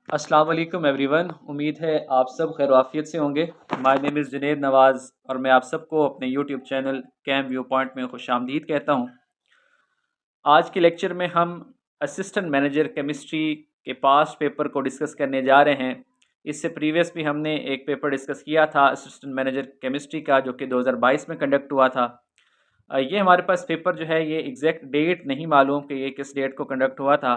अस्सलाम वालेकुम एवरीवन। उम्मीद है आप सब खैर आफियत से होंगे। My name is Junaid Nawaz और मैं आप सबको अपने YouTube channel chem view point में खुशामदीद कहता हूँ। आज के लेक्चर में हम असिस्टेंट मैनेजर केमिस्ट्री के पास्ट पेपर को डिस्कस करने जा रहे हैं। इससे प्रीवियस भी हमने एक पेपर डिस्कस किया था असिस्टेंट मैनेजर केमिस्ट्री का, जो कि 2022 में कंडक्ट हुआ था। ये हमारे पास पेपर जो है ये एग्जैक्ट डेट नहीं मालूम कि ये किस डेट को कंडक्ट हुआ था।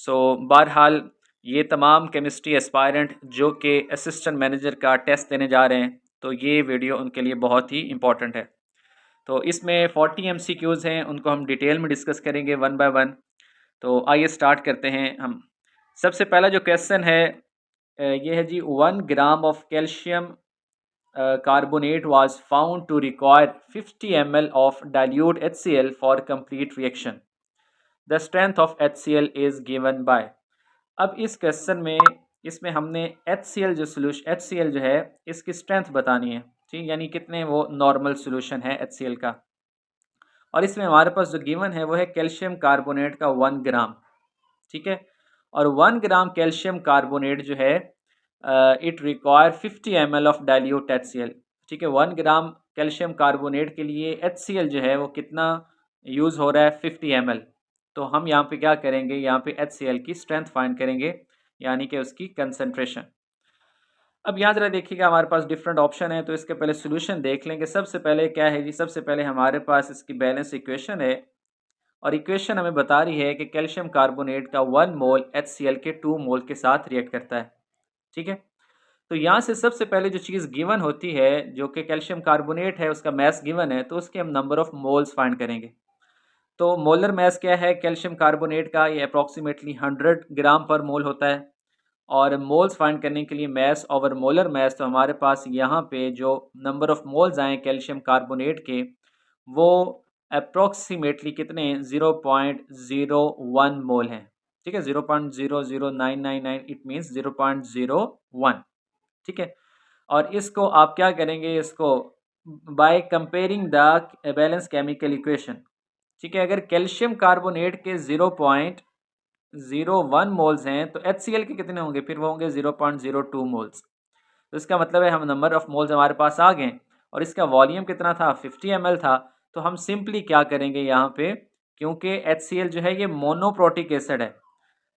बहरहाल ये तमाम केमिस्ट्री एस्पायरेंट जो कि असिस्टेंट मैनेजर का टेस्ट देने जा रहे हैं, तो ये वीडियो उनके लिए बहुत ही इंपॉर्टेंट है। तो इसमें 40 MCQs हैं, उनको हम डिटेल में डिस्कस करेंगे वन बाय वन। तो आइए स्टार्ट करते हैं हम। सबसे पहला जो क्वेश्चन है ये है जी, 1 gram of calcium carbonate was found to require 50 ml of dilute HCl for complete reaction. The strength of HCl is given by। अब इस क्वेश्चन में इसमें हमने HCl जो सोल्यूशन HCl जो है इसकी स्ट्रेंथ बतानी है, ठीक, यानी कितने वो नॉर्मल सोल्यूशन है HCl का। और इसमें हमारे पास जो गिवन है वो है कैल्शियम कार्बोनेट का 1 ग्राम, ठीक है। और 1 ग्राम कैल्शियम कार्बोनेट जो है it require 50 ml of dilute HCl, ठीक है। 1 ग्राम कैल्शियम कार्बोनेट के लिए HCl जो है वो कितना यूज़ हो रहा है, 50 ml। तो हम यहाँ पे क्या करेंगे, यहाँ पे HCl की स्ट्रेंथ फाइंड करेंगे, यानी कि उसकी कंसंट्रेशन। अब यहाँ ज़रा देखिएगा, हमारे पास डिफरेंट ऑप्शन है, तो इसके पहले सोल्यूशन देख लेंगे। सबसे पहले क्या है जी, सबसे पहले हमारे पास इसकी बैलेंस इक्वेशन है और इक्वेशन हमें बता रही है कि कैल्शियम कार्बोनेट का 1 मोल HCl के 2 मोल के साथ रिएक्ट करता है, ठीक है। तो यहाँ से सबसे पहले जो चीज़ गिवन होती है, जो कि कैल्शियम कार्बोनेट है, उसका मैस गिवन है, तो उसके हम नंबर ऑफ मोल्स फाइंड करेंगे। तो मोलर मैस क्या है कैल्शियम कार्बोनेट का, ये अप्रॉक्सीमेटली 100 ग्राम पर मोल होता है। और मोल्स फाइंड करने के लिए मैस ओवर मोलर मैस, तो हमारे पास यहाँ पे जो नंबर ऑफ मोल्स आए कैल्शियम कार्बोनेट के, वो अप्रॉक्सीमेटली कितने, 0.01 मोल हैं, ठीक है। 0.00999, इट मीन्स 0.01, ठीक है। और इसको आप क्या करेंगे, इसको by comparing the balance chemical equation, ठीक है। अगर कैल्शियम कार्बोनेट के 0.01 मोल्स हैं तो HCl के कितने होंगे, फिर वो होंगे 0.02 मोल्स। तो इसका मतलब है हम नंबर ऑफ मोल्स हमारे पास आ गए और इसका वॉल्यूम कितना था, 50 ml था। तो हम सिंपली क्या करेंगे यहाँ पे, क्योंकि HCl जो है ये मोनोप्रोटिक एसिड है,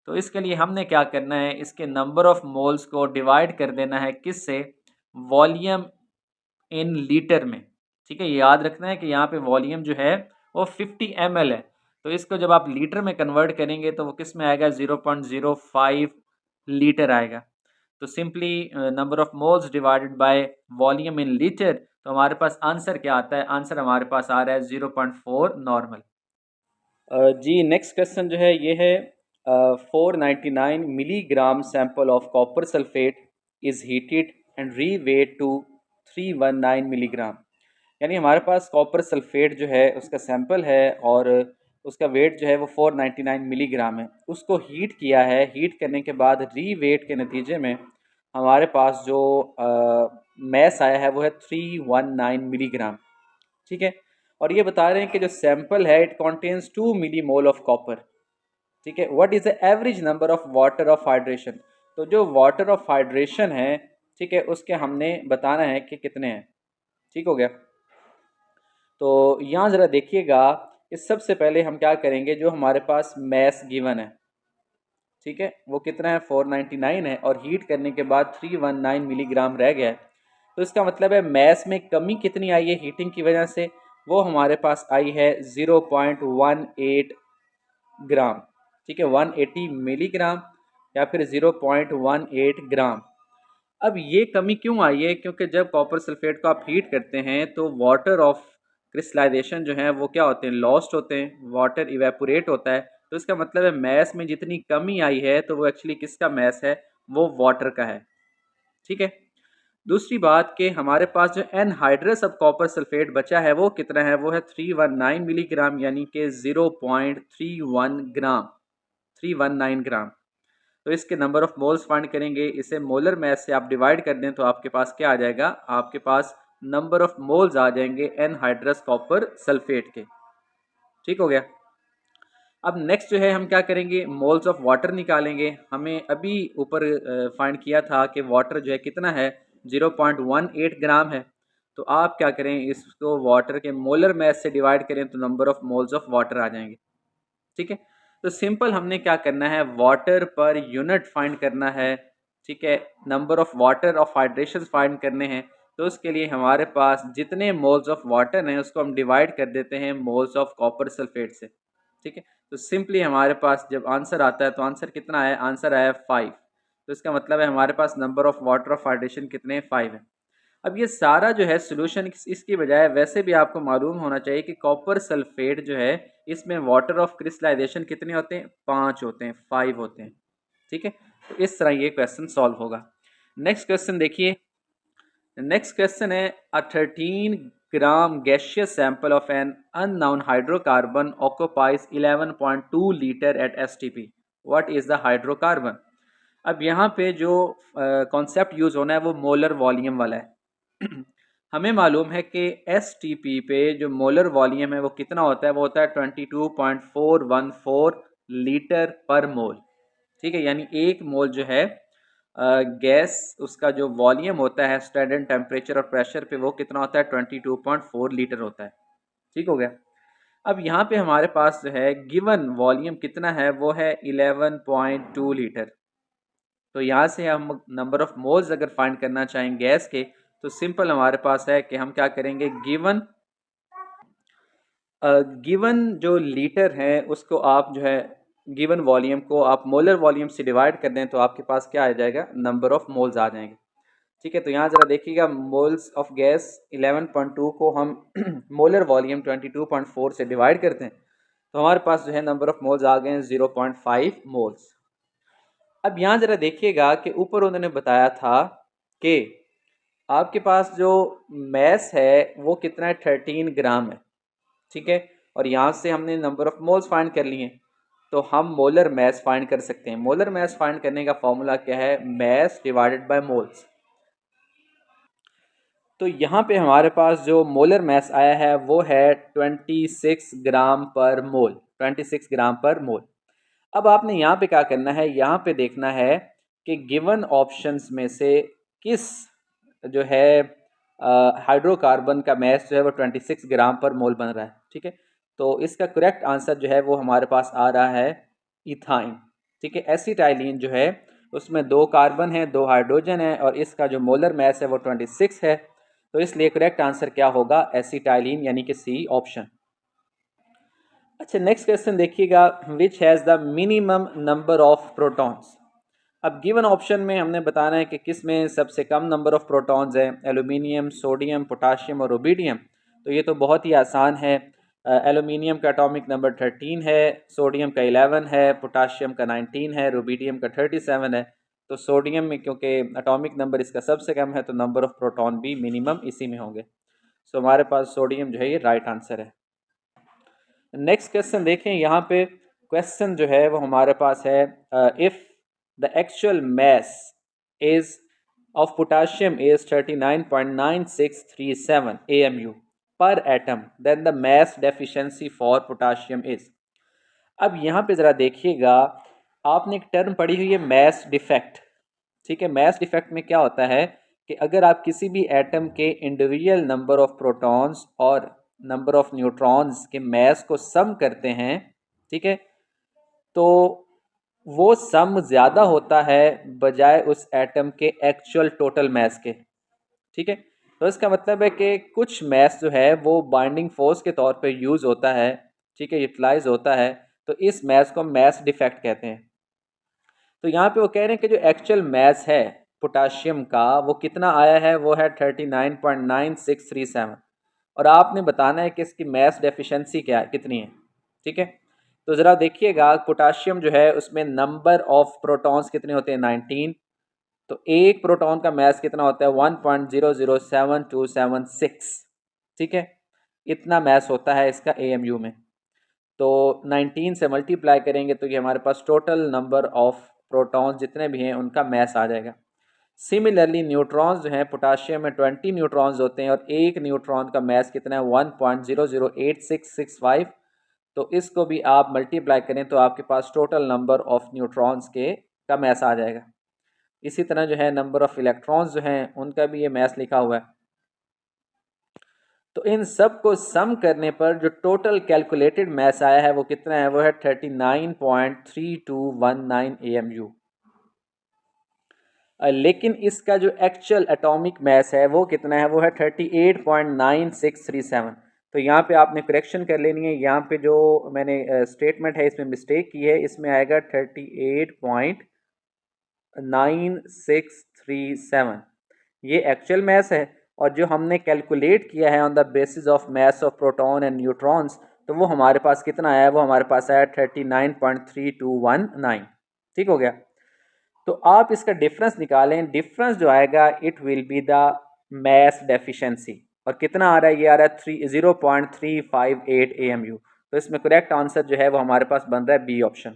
तो इसके लिए हमने क्या करना है, इसके नंबर ऑफ मोल्स को डिवाइड कर देना है किससे, वॉल्यूम इन लीटर में, ठीक है। याद रखना है कि यहाँ पे वॉल्यूम जो है वो 50 ml है, तो इसको जब आप लीटर में कन्वर्ट करेंगे तो वो किस में आएगा, 0.05 लीटर आएगा। तो simply number of moles divided by volume in litre, तो हमारे पास आंसर क्या आता है, आंसर हमारे पास आ रहा है 0.4 नॉर्मल। जी नेक्स्ट क्वेश्चन जो है ये है, 499 milligram sample of copper sulphate is heated and reweighed to 319 milligram. यानी हमारे पास कॉपर सल्फेट जो है उसका सैंपल है और उसका वेट जो है वो 499 मिलीग्राम है। उसको हीट किया है, हीट करने के बाद रीवेट के नतीजे में हमारे पास जो मैस आया है वो है 319 मिलीग्राम, ठीक है। और ये बता रहे हैं कि जो सैंपल है it contains 2 milli mole of copper, ठीक है। What is the average number of water of hydration, तो जो वाटर ऑफ हाइड्रेशन है, ठीक है, उसके हमने बताना है कि कितने हैं, ठीक हो गया। तो यहाँ ज़रा देखिएगा, इस सबसे पहले हम क्या करेंगे, जो हमारे पास मैस गिवन है, ठीक है, वो कितना है 499 है और हीट करने के बाद 319 मिलीग्राम रह गया है। तो इसका मतलब है मैस में कमी कितनी आई है हीटिंग की वजह से, वो हमारे पास आई है 0.18 ग्राम, ठीक है, 180 मिलीग्राम या फिर 0.18 ग्राम। अब ये कमी क्यों आई है, क्योंकि जब कॉपर सल्फेट को आप हीट करते हैं तो वाटर ऑफ क्रिस्टलाइजेशन जो है वो क्या होते हैं, लॉस्ट होते हैं, वाटर इवेपोरेट होता है। तो इसका मतलब है मैस में जितनी कमी आई है तो वो एक्चुअली किसका मैस है, वो वाटर का है, ठीक है। दूसरी बात कि हमारे पास जो एनहाइड्रस ऑफ कॉपर सल्फेट बचा है वो कितना है, वो है 319 मिलीग्राम, यानी कि 0.31 ग्राम, 319 ग्राम। तो इसके नंबर ऑफ मोल्स फाइंड करेंगे, इसे मोलर मैस से आप डिवाइड कर दें तो आपके पास क्या आ जाएगा, आपके पास नंबर ऑफ मोल्स आ जाएंगे एनहाइड्रस कॉपर सल्फेट के, ठीक हो गया। अब नेक्स्ट जो है हम क्या करेंगे, मोल्स ऑफ वाटर निकालेंगे। हमें अभी ऊपर फाइंड किया था कि वाटर जो है कितना है, 0.18 ग्राम है। तो आप क्या करें, इसको वाटर के मोलर मैस से डिवाइड करें तो number of moles of water आ जाएंगे। ठीक है, तो सिंपल हमने क्या करना है, वाटर पर यूनिट फाइंड करना है। ठीक है, number of water of hydration find करने हैं। तो उसके लिए हमारे पास जितने मोल्स ऑफ वाटर हैं उसको हम डिवाइड कर देते हैं मोल्स ऑफ कॉपर सल्फेट से। ठीक है, तो सिंपली हमारे पास जब आंसर आता है तो आंसर कितना है, आंसर आया 5। तो इसका मतलब है हमारे पास number of water of hydration कितने, 5 है। अब ये सारा जो है सोल्यूशन इसकी बजाय वैसे भी आपको मालूम होना चाहिए कि कॉपर सल्फेट जो है इसमें वाटर ऑफ क्रिस्टलाइजेशन कितने होते हैं, 5 होते हैं, 5 होते हैं। ठीक है, तो इस तरह ये क्वेश्चन सॉल्व होगा। नेक्स्ट क्वेश्चन देखिए, नेक्स्ट क्वेश्चन है a 13 gram gaseous sample of an unknown hydrocarbon occupies 11.2 litre at STP, what is the hydrocarbon. अब यहाँ पे जो कॉन्सेप्ट यूज होना है वो मोलर वॉल्यूम वाला है। हमें मालूम है कि एस टी पी पे जो मोलर वॉल्यूम है वो कितना होता है, वो होता है 22.414 लीटर पर मोल। ठीक है, यानी एक मोल जो है गैस, उसका जो वॉल्यूम होता है स्टैंडर्ड टेम्परेचर और प्रेशर पे वो कितना होता है, 22.4 लीटर होता है। ठीक हो गया। अब यहाँ पे हमारे पास जो है गिवन वॉल्यूम कितना है, वो है 11.2 लीटर। तो यहाँ से हम नंबर ऑफ मोल्स अगर फाइंड करना चाहें गैस के, तो सिंपल हमारे पास है कि हम क्या करेंगे, गिवन जो लीटर है उसको आप जो है गिवन वॉल्यूम को आप मोलर वॉल्यूम से डिवाइड कर दें तो आपके पास क्या आ जाएगा, नंबर ऑफ मोल्स आ जाएंगे। ठीक है, तो यहाँ ज़रा देखिएगा, मोल्स ऑफ गैस 11.2 को हम मोलर वॉल्यूम 22.4 से डिवाइड करते हैं तो हमारे पास जो है नंबर ऑफ मोल्स आ गए हैं 0.5 मोल्स। अब यहाँ ज़रा देखिएगा कि ऊपर उन्होंने बताया था कि आपके पास जो मैस है वो कितना है, 13 ग्राम है। ठीक है, और यहाँ से हमने नंबर ऑफ मोल्स फाइंड कर लिए, तो हम मोलर मैस फाइंड कर सकते हैं। मोलर मैस फाइंड करने का फॉर्मूला क्या है, मैस डिवाइडेड बाय मोल्स। तो यहाँ पे हमारे पास जो मोलर मैस आया है वो है 26 ग्राम पर मोल, 26 ग्राम पर मोल। अब आपने यहाँ पे क्या करना है, यहाँ पे देखना है कि गिवन ऑप्शंस में से किस जो है हाइड्रोकार्बन का मैस जो है वो 26 ग्राम पर मोल बन रहा है। ठीक है, तो इसका करेक्ट आंसर जो है वो हमारे पास आ रहा है इथाइन। ठीक है, एसिटाइलिन जो है उसमें 2 कार्बन है, 2 हाइड्रोजन है और इसका जो मोलर मैस है वो 26 है। तो इसलिए करेक्ट आंसर क्या होगा, एसिटाइलिन, यानी कि सी ऑप्शन। अच्छा, नेक्स्ट क्वेश्चन देखिएगा, विच has the minimum number of protons. अब गिवन ऑप्शन में हमने बताना है कि किस में सबसे कम नंबर ऑफ प्रोटॉन्स हैं, एल्यूमिनियम, सोडियम, पोटाशियम और रुबिडियम। तो ये तो बहुत ही आसान है। एल्यूमिनियम का एटॉमिक नंबर 13 है, सोडियम का 11 है, पोटाशियम का 19 है, रुबिडियम का 37 है। तो सोडियम में क्योंकि एटॉमिक नंबर इसका सबसे कम है तो नंबर ऑफ प्रोटॉन भी मिनिमम इसी में होंगे। सो हमारे पास सोडियम जो है ये राइट आंसर है। नेक्स्ट क्वेश्चन देखें, यहाँ पे क्वेश्चन जो है वो हमारे पास है, if the actual mass is of potassium is 39.9637 AMU per atom, then the mass deficiency for potassium is। अब यहाँ पे ज़रा देखिएगा, आपने एक टर्म पढ़ी हुई है मैस डिफेक्ट। ठीक है, मैस डिफेक्ट में क्या होता है कि अगर आप किसी भी एटम के इंडिविजुअल नंबर ऑफ प्रोटॉन्स और नंबर ऑफ न्यूट्रॉन्स के मैस को सम करते हैं, ठीक है, तो वो सम ज़्यादा होता है बजाय उस एटम के एक्चुअल टोटल मैस के। ठीक है, तो इसका मतलब है कि कुछ मैस जो है वो बाइंडिंग फोर्स के तौर पे यूज़ होता है, ठीक है, यूटिलाइज होता है, तो इस मैस को मैस डिफेक्ट कहते हैं। तो यहाँ पे वो कह रहे हैं कि जो एक्चुअल मैस है पोटाशियम का वो कितना आया है, वो है 39.9637 और आपने बताना है कि इसकी मैस डेफिशिएंसी क्या है, कितनी है। ठीक है, तो ज़रा देखिएगा, पोटाशियम जो है उसमें नंबर ऑफ प्रोटॉन्स कितने होते हैं, 19। तो एक प्रोटॉन का मैस कितना होता है, 1.007276। ठीक है, इतना मैस होता है इसका AMU में। तो 19 से मल्टीप्लाई करेंगे तो ये हमारे पास टोटल नंबर ऑफ प्रोटॉन्स जितने भी हैं उनका मैस आ जाएगा। सिमिलरली न्यूट्रॉन्स जो हैं, पोटाशियम में 20 न्यूट्रॉन्स होते हैं और एक न्यूट्रॉन का मैस कितना है, 1.008665। तो इसको भी आप मल्टीप्लाई करें तो आपके पास टोटल नंबर ऑफ न्यूट्रॉन्स के का मैस आ जाएगा। इसी तरह जो है नंबर ऑफ इलेक्ट्रॉन्स जो हैं उनका भी ये मैस लिखा हुआ है। तो इन सब को सम करने पर जो टोटल कैलकुलेटेड मैस आया है वो कितना है, वो है 39.3219 AMU। लेकिन इसका जो एक्चुअल एटॉमिक मैस है वो कितना है, वो है 38.9637। तो यहाँ पे आपने करेक्शन कर लेनी है, यहाँ पे जो मैंने स्टेटमेंट है इसमें मिस्टेक की है, इसमें आएगा 38.9637, ये एक्चुअल मैस है। और जो हमने कैलकुलेट किया है on the basis of mass of proton and neutrons, तो वो हमारे पास कितना आया, वो हमारे पास आया 39.3219। ठीक हो गया। तो आप इसका डिफरेंस निकालें, डिफरेंस जो आएगा it will be the mass deficiency. और कितना आ रहा है, ये आ रहा है 0.358 AMU। तो इसमें करेक्ट आंसर जो है वो हमारे पास बन रहा है बी ऑप्शन।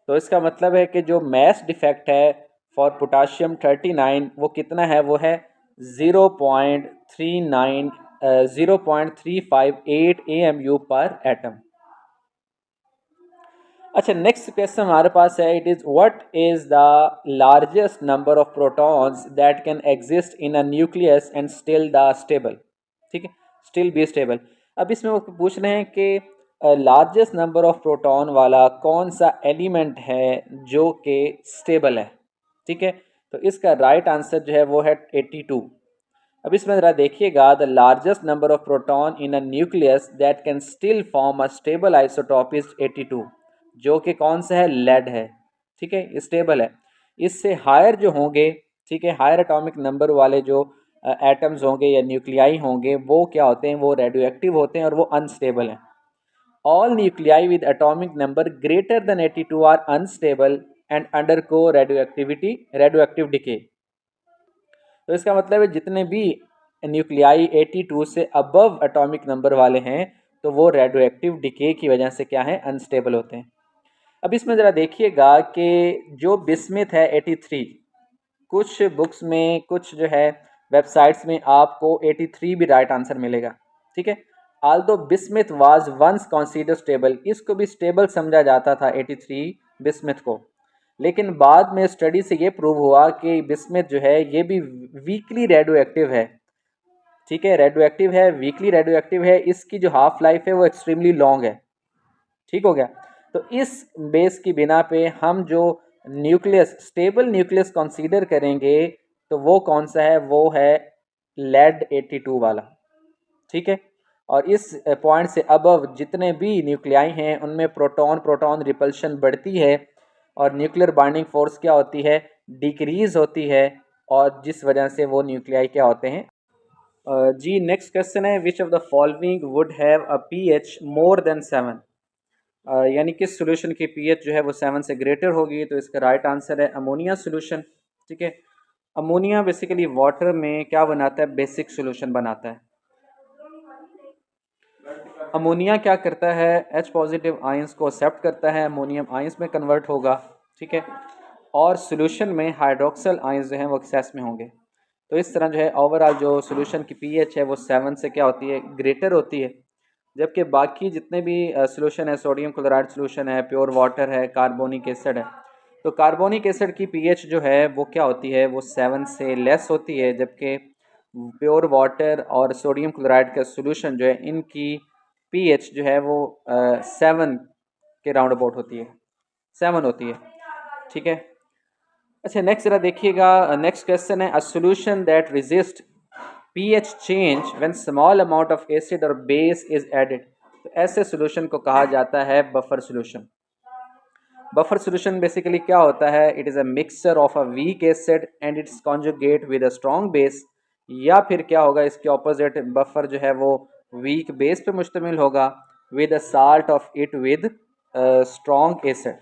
तो इसका मतलब है कि जो मैस डिफेक्ट है फॉर पोटाशियम 39 वो कितना है, वो है 0.358 AMU पर एटम। अच्छा, नेक्स्ट क्वेश्चन हमारे पास है, it is what is the largest number of protons that can exist in a nucleus and still the stable. ठीक है, स्टिल बी स्टेबल। अब इसमें वो पूछ रहे हैं कि लार्जेस्ट नंबर ऑफ प्रोटॉन वाला कौन सा एलिमेंट है जो कि स्टेबल है। ठीक है, तो इसका राइट आंसर जो है वो है 82। अब इसमें ज़रा देखिएगा, the largest number of proton in a nucleus that can still form a stable isotope is 82, जो कि कौन सा है, लेड है। ठीक है, स्टेबल है। इससे हायर जो होंगे, ठीक है, हायर एटॉमिक नंबर वाले जो एटम्स होंगे या न्यूक्लियाई होंगे वो क्या होते हैं, वो रेडियो एक्टिव होते हैं और वो अनस्टेबल हैं। All nuclei with atomic number greater than 82 are unstable and undergo radioactive decay. तो इसका मतलब है जितने भी न्यूक्लियाई 82 से अबव एटॉमिक नंबर वाले हैं तो वो रेडियो एक्टिव डिके की वजह से क्या है, अनस्टेबल होते हैं। अब इसमें ज़रा देखिएगा कि जो बिस्मिथ है 83, कुछ बुक्स में, कुछ जो है वेबसाइट्स में आपको 83 भी राइट आंसर मिलेगा। ठीक है, although bismuth was once consider stable, इसको भी स्टेबल समझा जाता था 83 बिस्मिथ को, लेकिन बाद में स्टडी से ये प्रूव हुआ कि बिस्मिथ जो है ये भी वीकली रेडियो एक्टिव है। ठीक है, रेडियो एक्टिव है, वीकली रेडियो एक्टिव है, इसकी जो हाफ लाइफ है वो एक्सट्रीमली लॉन्ग है। ठीक हो गया। तो इस बेस की बिना पे हम जो न्यूक्लियस, स्टेबल न्यूक्लियस कंसीडर करेंगे तो वो कौन सा है, वो है लेड 82 वाला। ठीक है, और इस पॉइंट से अबव जितने भी न्यूक्लियाई हैं उनमें प्रोटॉन प्रोटॉन रिपल्शन बढ़ती है और न्यूक्लियर बाइंडिंग फोर्स क्या होती है, डिक्रीज होती है, और जिस वजह से वो न्यूक्लियाई क्या होते हैं। जी नेक्स्ट क्वेश्चन है, which of the following would have a pH more than 7, यानी किस सोल्यूशन की पीएच जो है वो 7 से ग्रेटर होगी। तो इसका राइट आंसर है अमोनिया सोल्यूशन। ठीक है, अमोनिया बेसिकली वाटर में क्या बनाता है, बेसिक सोल्यूशन बनाता है। अमोनिया क्या करता है, H पॉजिटिव आयंस को एक्सेप्ट करता है, अमोनियम आयंस में कन्वर्ट होगा। ठीक है, और सोल्यूशन में हाइड्रोक्सल आयंस जो हैं वो एक्सेस में होंगे। तो इस तरह जो है ओवरऑल जो सोल्यूशन की पीएच है वो 7 से क्या होती है, ग्रेटर होती है। जबकि बाकी जितने भी सोल्यूशन है, सोडियम क्लोराइड सोल्यूशन है, प्योर वाटर है, कार्बोनिक एसिड है, तो कार्बोनिक एसिड की पीएच जो है वो क्या होती है, वो 7 से लेस होती है। जबकि प्योर वाटर और सोडियम क्लोराइड का सोल्यूशन जो है इनकी पीएच जो है वो 7 के राउंड अबाउट होती है, 7 होती है। ठीक है, अच्छा नेक्स्ट जरा देखिएगा, नेक्स्ट क्वेश्चन है, a solution that resist pH change when small amount of acid और बेस इज एडेड। तो ऐसे सोल्यूशन को कहा जाता है buffer solution. Buffer solution basically क्या होता है, it is a mixture of a weak acid and it's conjugate with a strong base, या फिर क्या होगा इसके ऑपोजिट, बफर जो है वो वीक बेस पे मुश्तमिल होगा with a salt of it with strong acid.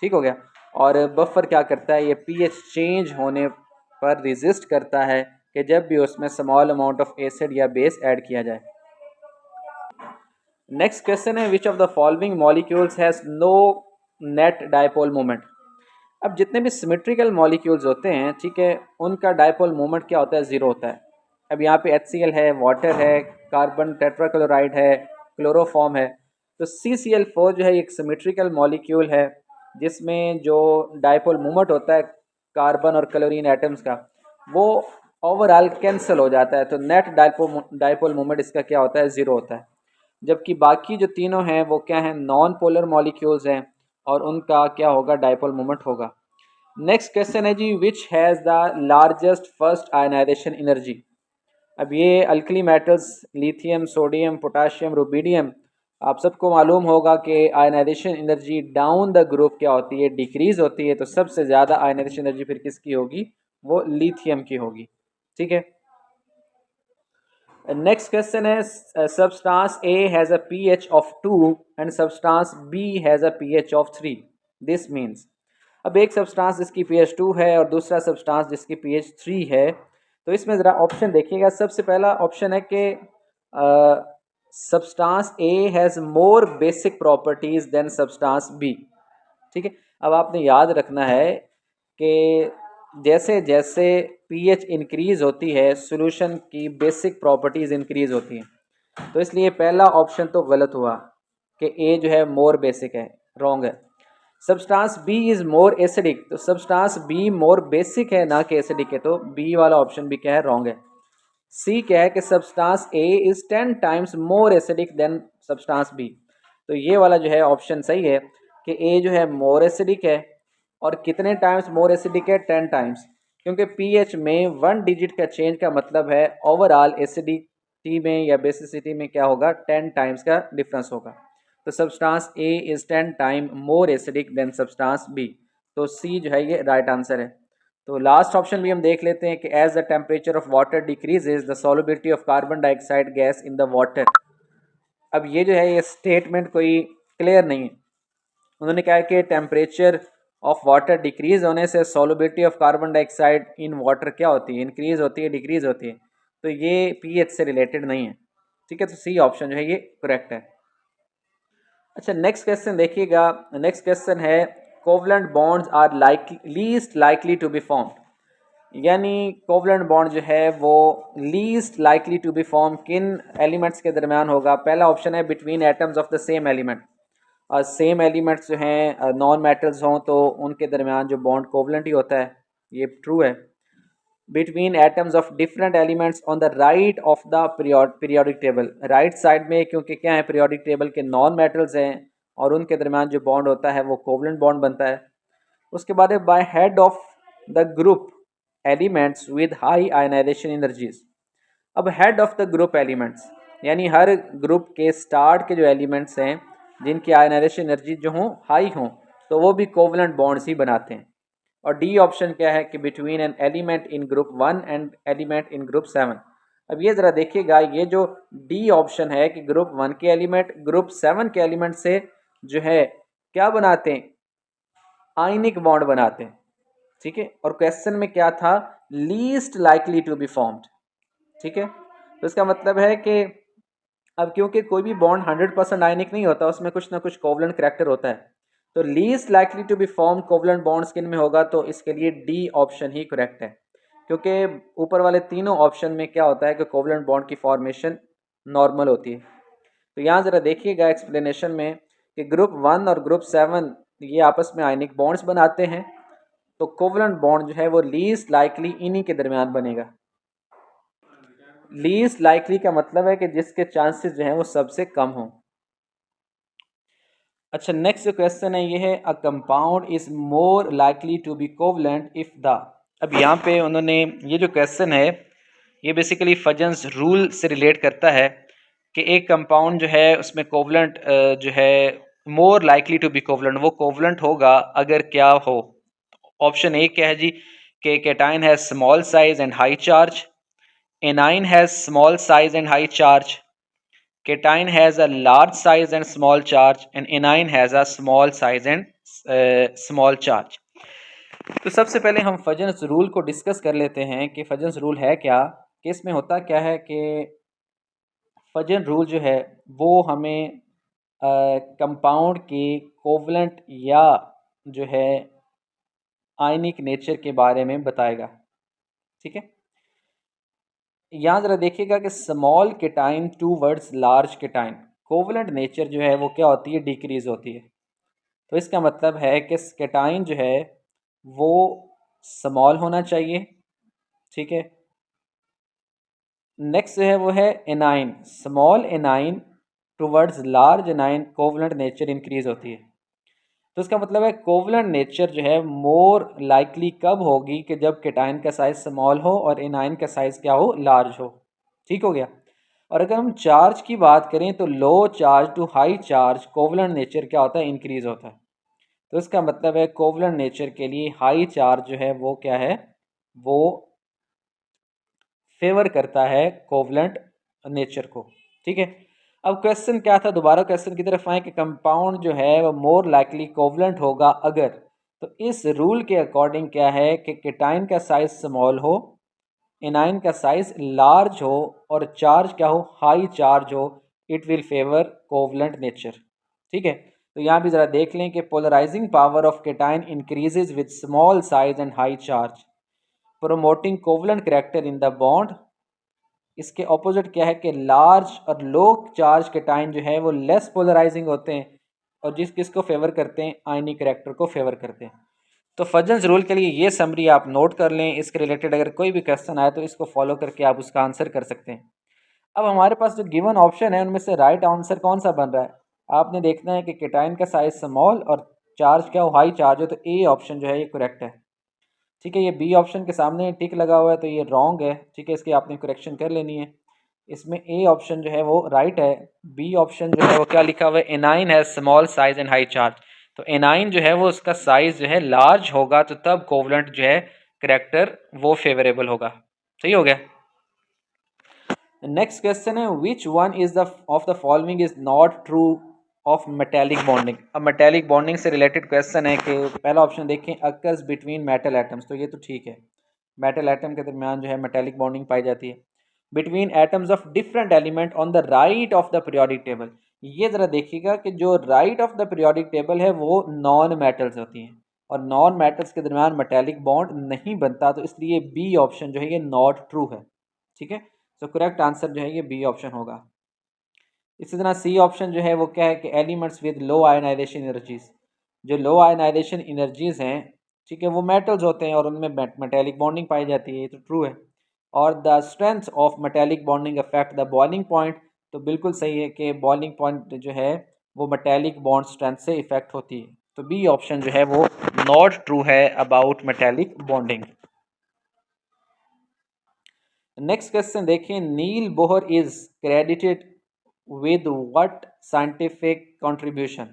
ठीक हो गया। और बफर क्या करता है, ये पीएच चेंज होने पर रेजिस्ट करता है कि जब भी उसमें स्मॉल अमाउंट ऑफ एसिड या बेस ऐड किया जाए। नेक्स्ट क्वेश्चन है, which of the following molecules has no net dipole moment. अब जितने भी सिमेट्रिकल मॉलिक्यूल्स होते हैं, ठीक है, उनका डायपोल मोमेंट क्या होता है, ज़ीरो होता है। अब यहाँ पे HCl है, वाटर है, कार्बन टेट्राक्लोराइड है, क्लोरोफॉर्म है। तो CCl4 जो है एक सिमेट्रिकल मॉलिक्यूल है जिसमें जो डायपोल मूवमेंट होता है कार्बन और क्लोरीन एटम्स का वो ओवरऑल कैंसिल हो जाता है, तो नेट डायपोल मूवमेंट इसका क्या होता है, ज़ीरो होता है। जबकि बाकी जो तीनों हैं वो क्या हैं, नॉन पोलर मॉलिक्यूल्स हैं और उनका क्या होगा, डायपोल मूवमेंट होगा। नेक्स्ट क्वेश्चन है जी, which has the largest first ionisation energy. अब ये alkali metals lithium, sodium, potassium, rubidium, आप सबको मालूम होगा कि ionisation energy down the group क्या होती है, डिक्रीज होती है। तो सबसे ज़्यादा आयनाइजेशन एनर्जी फिर किसकी होगी, वो लिथियम की होगी। ठीक है, नेक्स्ट क्वेश्चन है, substance A has a pH of 2 and substance B has a pH of 3, this means. अब एक सबस्टांस जिसकी pH 2 है और दूसरा सबस्टांस जिसकी pH 3 है, तो इसमें ज़रा ऑप्शन देखिएगा। सबसे पहला ऑप्शन है कि substance A has more basic properties than substance B. ठीक है, अब आपने याद रखना है कि जैसे जैसे पीएच इंक्रीज़ होती है सॉल्यूशन की बेसिक प्रॉपर्टीज़ इंक्रीज़ होती हैं। तो इसलिए पहला ऑप्शन तो गलत हुआ कि ए जो है मोर बेसिक है, रॉन्ग है। Substance B is more acidic, तो सब्सटेंस बी मोर बेसिक है ना कि एसिडिक है, तो बी वाला ऑप्शन भी क्या है, रॉन्ग है। सी क्या है कि substance A is 10 times more acidic than substance B, तो ये वाला जो है ऑप्शन सही है कि ए जो है मोर एसिडिक है। और कितने टाइम्स मोर एसिडिक है, 10 टाइम्स, क्योंकि पीएच में 1 डिजिट का चेंज का मतलब है ओवरऑल एसिडिटी में या बेसिसिटी में क्या होगा, 10 टाइम्स का डिफरेंस होगा। तो substance A is 10 time more acidic than substance B, तो सी जो है ये राइट आंसर है। तो लास्ट ऑप्शन भी हम देख लेते हैं कि as the temperature of water decreases the solubility of carbon dioxide gas in the water. अब ये जो है ये स्टेटमेंट कोई क्लियर नहीं है। उन्होंने कहा है कि टेम्परेचर ऑफ वाटर डिक्रीज होने से solubility of carbon dioxide in water क्या होती है, इंक्रीज होती है, डिक्रीज होती है। तो ये पीएच से रिलेटेड नहीं है। ठीक है, तो सी ऑप्शन जो है ये करेक्ट है। अच्छा, नेक्स्ट क्वेश्चन देखिएगा। नेक्स्ट क्वेश्चन है, covalent bonds are least likely to be formed, यानी कोवलेंट बॉन्ड जो है वो least likely to be form किन एलिमेंट्स के दरमियान होगा। पहला ऑप्शन है between atoms of the same element, और सेम एलिमेंट्स जो हैं नॉन मेटल्स हों तो उनके दरमियान जो बॉन्ड कोवलेंट ही होता है, ये ट्रू है। Between atoms of different elements on the right of the periodic table, right side में क्योंकि क्या है, पीरियोडिक टेबल के नॉन मेटल्स हैं और उनके दरमियान जो बॉन्ड होता है वो कोवलेंट बॉन्ड बनता है। उसके बाद है by head of the group elements with high ionisation energies. अब head of the group elements यानी हर ग्रुप के स्टार्ट के जो एलिमेंट्स हैं जिनकी आयनाइजेशन एनर्जी जो हों हाई हों, तो वो भी कोवलेंट बॉन्ड्स ही बनाते हैं। और डी ऑप्शन क्या है कि between an element in group 1 and element in group 7। अब ये ज़रा देखिएगा, ये जो डी ऑप्शन है कि ग्रुप 1 के एलिमेंट ग्रुप 7 के एलिमेंट से जो है क्या बनाते हैं, आयनिक बॉन्ड बनाते हैं। ठीक है, और क्वेश्चन में क्या था, least likely to be formed. ठीक है, तो इसका मतलब है कि अब क्योंकि कोई भी बॉन्ड 100% आयनिक नहीं होता, उसमें कुछ ना कुछ कोवलेंट करैक्टर होता है। तो least likely to be form covalent bonds किन में होगा, तो इसके लिए डी ऑप्शन ही करेक्ट है। क्योंकि ऊपर वाले तीनों ऑप्शन में क्या होता है कि कोवलेंट बॉन्ड की फॉर्मेशन नॉर्मल होती है। तो यहाँ ज़रा देखिएगा एक्सप्लेनेशन में कि ग्रुप 1 और ग्रुप 7 ये आपस में आयनिक बॉन्ड्स बनाते हैं, तो कोवलेंट बॉन्ड जो है वो लीस्ट लाइकली इन्हीं के दरमियान बनेगा। लीस्ट लाइकली का मतलब है कि जिसके चांसेस जो हैं वो सबसे कम हों। अच्छा, नेक्स्ट जो क्वेश्चन है ये है, a compound is more likely to be covalent if the. अब यहाँ पे उन्होंने ये जो क्वेश्चन है ये बेसिकली फजन्स रूल से रिलेट करता है कि एक कंपाउंड जो है उसमें कोवलेंट जो है more likely to be covalent, वो कोवलेंट होगा अगर क्या हो। ऑप्शन ए क्या है जी, कि cation has small size and high charge, A9 has small size and high charge, cation has a large size and small charge and anion has a small size and small charge। तो सबसे पहले हम फजन्स rule को discuss कर लेते हैं कि फजन्स rule है क्या, कि इसमें होता क्या है कि फजन रूल जो है वो हमें कंपाउंड के कोवलेंट या जो है आयनिक नेचर के बारे में बताएगा। ठीक है, यहाँ ज़रा देखिएगा कि small cation towards large cation, covalent nature जो है वो क्या होती है, डिक्रीज होती है। तो इसका मतलब है कि केटाइन जो है वो स्मॉल होना चाहिए, ठीक है। नेक्स्ट जो है वो है A9, small A9 towards large A9 covalent nature increase होती है। तो इसका मतलब है कोवलेंट नेचर जो है मोर लाइकली कब होगी कि जब केटाइन का साइज स्मॉल हो और एनाइन का साइज क्या हो, लार्ज हो। ठीक हो गया। और अगर हम चार्ज की बात करें तो low charge to high charge covalent nature क्या होता है, इंक्रीज होता है। तो इसका मतलब है कोवलेंट नेचर के लिए हाई चार्ज जो है वो क्या है, वो फेवर करता है कोवलेंट नेचर को। ठीक है। अब क्वेश्चन क्या था, दोबारा क्वेश्चन की तरफ आए कि कंपाउंड जो है वो मोर लाइकली कोवलेंट होगा अगर, तो इस रूल के अकॉर्डिंग क्या है कि केटाइन का साइज स्मॉल हो, एनाइन का साइज लार्ज हो और चार्ज क्या हो, हाई चार्ज हो, it will favour covalent nature. ठीक है। तो यहाँ भी ज़रा देख लें कि polarising power of cation increases with small size and high charge, promoting covalent character in the bond. इसके ऑपोजिट क्या है कि लार्ज और लो चार्ज केटाइन जो है वो लेस पोलराइजिंग होते हैं और किसको फेवर करते हैं, आयनिक करेक्टर को फेवर करते हैं। तो फजल्स रूल के लिए ये समरी आप नोट कर लें। इसके रिलेटेड अगर कोई भी क्वेश्चन आए तो इसको फॉलो करके आप उसका आंसर कर सकते हैं। अब हमारे पास जो गिवन ऑप्शन है उनमें से राइट आंसर कौन सा बन रहा है, आपने देखना है कि केटाइन का साइज स्मॉल और चार्ज क्या हो, हाई चार्ज हो। तो ए ऑप्शन जो है ये करेक्ट है। ठीक है। ये बी ऑप्शन के सामने टिक लगा हुआ है तो ये रॉन्ग है। ठीक है, इसकी आपने करेक्शन कर लेनी है। इसमें ए ऑप्शन जो है वो राइट है। बी ऑप्शन जो है वो क्या लिखा हुआ है, एनाइन है small size and high charge. तो एनाइन जो है वो उसका साइज जो है लार्ज होगा तो तब कोवलेंट जो है करेक्टर वो फेवरेबल होगा। सही हो गया। नेक्स्ट क्वेश्चन है which one is the of the following is not true of metallic bonding. अब मेटेलिक बॉन्डिंग से रिलेटेड क्वेश्चन है कि पहला ऑप्शन देखें, अकर्स बिटवीन मेटल एटम्स। तो ये तो ठीक है, मेटल एटम के दरमियान जो है मेटेलिक बॉन्डिंग पाई जाती है। Between atoms of different element on the right of the periodic table. ये ज़रा देखिएगा कि जो right of the periodic table है वो नॉन मेटल्स होती हैं और नॉन मेटल्स के दरमियान मेटेलिक बॉन्ड नहीं बनता। तो इसलिए बी ऑप्शन जो है ये नॉट ट्रू है। ठीक है। तो करेक्ट आंसर जो है ये बी ऑप्शन होगा। इसी तरह सी ऑप्शन जो है वो क्या है कि elements with low ionization energies, जो लो आयनाइजेशन एनर्जीज हैं, ठीक है, वो मेटल्स होते हैं और उनमें मेटेलिक बॉन्डिंग पाई जाती है। ये तो ट्रू है। और the strength of metallic bonding affect the boiling point. तो बिल्कुल सही है कि बॉइलिंग पॉइंट जो है वो मेटेलिक बॉन्ड स्ट्रेंथ से इफेक्ट होती है। तो बी ऑप्शन जो है वो नॉट ट्रू है about metallic bonding. Next question देखिए, Niels Bohr is credited with what scientific contribution.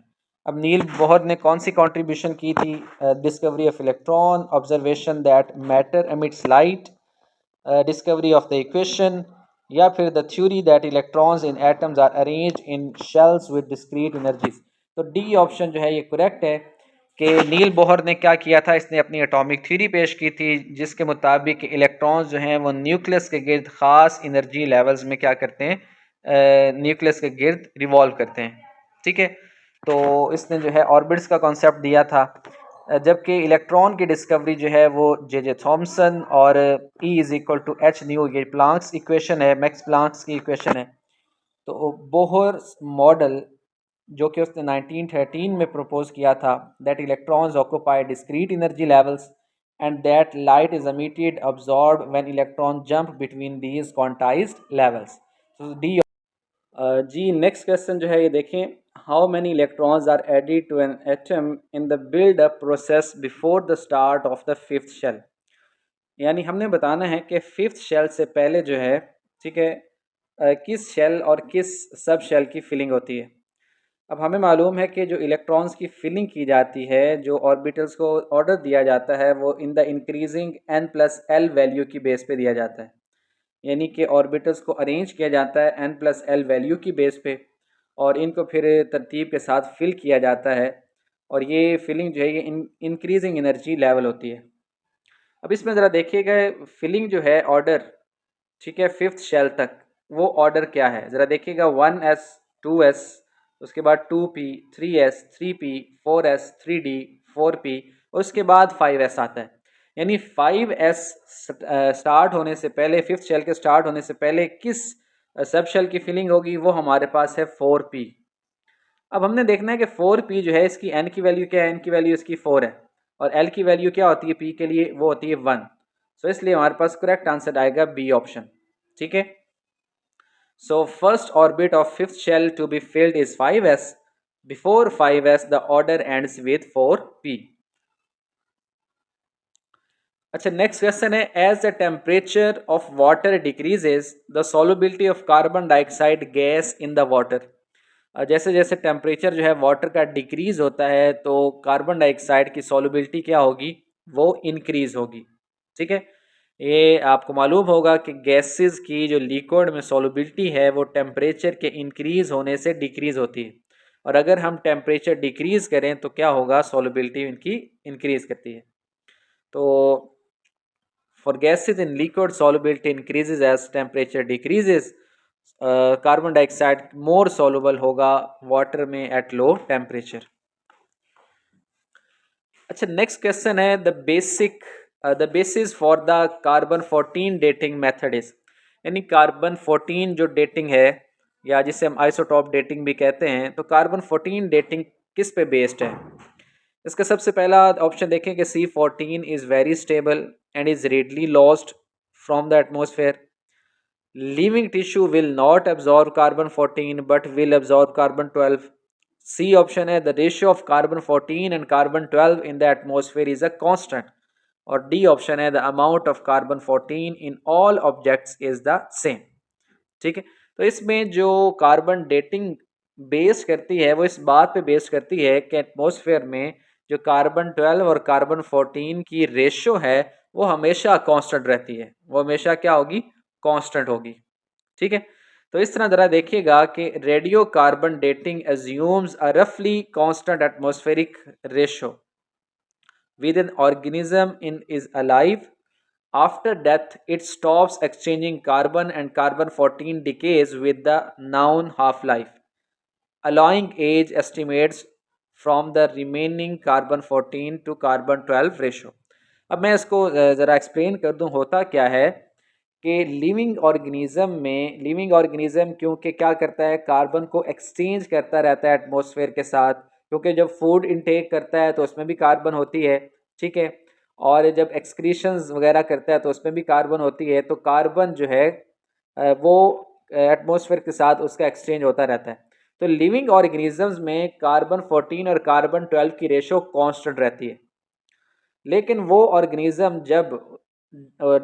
अब नील बोहर ने कौन सी कंट्रीब्यूशन की थी, discovery of electron, observation that matter emits light, discovery of the equation, या फिर the theory that electrons in atoms are arranged in shells with discrete energies. तो D option जो है ये करेक्ट है कि नील बोहर ने क्या किया था, इसने अपनी एटॉमिक थ्योरी पेश की थी जिसके मुताबिक इलेक्ट्रॉन्स जो हैं वो न्यूक्लियस के गिर्द ख़ास एनर्जी लेवल्स में क्या करते हैं, न्यूक्लियस के गिर्द रिवॉल्व करते हैं। ठीक है। तो इसने जो है ऑर्बिट्स का कॉन्सेप्ट दिया था, जबकि इलेक्ट्रॉन की डिस्कवरी जो है वो जे थॉमसन और E is equal to h nu, ये प्लांक्स इक्वेशन है, मैक्स प्लांक्स की इक्वेशन है। तो बोहर मॉडल जो कि उसने 1913 में प्रपोज किया था, that electrons occupy discrete energy levels and that light is emitted absorbed when electron jump between these quantized levels. तो डी। जी नेक्स्ट क्वेश्चन जो है ये देखें, how many electrons are added to an atom in the build up process before the start of the fifth shell. यानी हमने बताना है कि फिफ्थ शेल से पहले जो है, ठीक है, किस शेल और किस सब शेल की फिलिंग होती है। अब हमें मालूम है कि जो इलेक्ट्रॉन्स की फिलिंग की जाती है, जो ऑर्बिटल्स को ऑर्डर दिया जाता है, वो in the increasing n+l value की बेस पे दिया जाता है। यानी कि ऑर्बिटल्स को अरेंज किया जाता है n+l वैल्यू की बेस पे और इनको फिर तरतीब के साथ फिल किया जाता है और ये फिलिंग जो है ये इंक्रीजिंग एनर्जी लेवल होती है। अब इसमें ज़रा देखिएगा फिलिंग जो है ऑर्डर, ठीक है, फिफ्थ शेल तक वो ऑर्डर क्या है, ज़रा देखिएगा 1s 2s, उसके बाद 2p 3s 3p 4s 3d 4p और उसके बाद 5s आता है। यानी 5s स्टार्ट होने से पहले, फिफ्थ शेल के स्टार्ट होने से पहले किस सब शेल की फिलिंग होगी वो हमारे पास है 4p। अब हमने देखना है कि 4p जो है इसकी n की वैल्यू क्या है, n की वैल्यू इसकी 4 है और l की वैल्यू क्या होती है p के लिए, वो होती है 1। सो इसलिए हमारे पास करेक्ट आंसर आएगा बी ऑप्शन। ठीक है, so first orbit of fifth shell to be filled is 5s, before 5s the order ends with 4p। अच्छा, नेक्स्ट क्वेश्चन है as the temperature of water decreases the solubility of carbon dioxide gas in the water. जैसे जैसे temperature जो है water का decrease होता है तो कार्बन डाइऑक्साइड की सॉल्युबिलिटी क्या होगी, वो इंक्रीज होगी। ठीक है, ये आपको मालूम होगा कि गैसेस की जो लिक्विड में सॉल्युबिलिटी है वो टेम्परेचर के इंक्रीज होने से डिक्रीज होती है, और अगर हम टेम्परेचर डिक्रीज करें तो क्या होगा, सॉल्युबिलिटी इनकी इंक्रीज करती है। तो for gases in liquid solubility increases as temperature decreases, carbon dioxide more soluble होगा वाटर में एट लो टेम्परेचर। अच्छा, नेक्स्ट क्वेश्चन है the basis for the carbon 14 dating method is, यानी कार्बन 14 जो डेटिंग है या जिसे हम आइसोटॉप डेटिंग भी कहते हैं, तो कार्बन 14 डेटिंग किस पे बेस्ड है। इसका सबसे पहला ऑप्शन देखें कि C14 is very stable and is readily lost from the atmosphere. Living tissue will not absorb carbon 14 but will absorb carbon 12. C option है the ratio of carbon 14 and carbon 12 in the atmosphere is a constant. और D option है the amount of carbon 14 in all objects is the same. ठीक है, तो इसमें जो carbon dating base करती है वो इस बात पे बेस करती है कि एटमॉस्फेयर में जो कार्बन 12 और कार्बन 14 की रेशो है वो हमेशा कांस्टेंट रहती है, वो हमेशा क्या होगी, कांस्टेंट होगी। ठीक है, तो इस तरह जरा देखिएगा कि रेडियो कार्बन डेटिंग एज्यूम्स अ रफली constant atmospheric ratio with an organism in is alive. After death, it stops exchanging carbon and carbon 14 decays with the known half-life, allowing age estimates from the remaining carbon 14 to carbon 12 ratio. अब मैं इसको ज़रा explain कर दूं होता क्या है कि लिविंग ऑर्गेनिज्म क्योंकि क्या करता है, कार्बन को एक्सचेंज करता रहता है एटमॉस्फेयर के साथ, क्योंकि जब फूड इनटेक करता है तो उसमें भी कार्बन होती है। ठीक है, और जब एक्सक्रीशंस वगैरह करता है तो उसमें भी कार्बन होती है, तो कार्बन जो है वो एटमॉस्फेयर के साथ उसका एक्सचेंज होता रहता है। तो लिविंग ऑर्गेनिजम्स में कार्बन 14 और कार्बन 12 की रेशो कांस्टेंट रहती है, लेकिन वो ऑर्गेनिज्म जब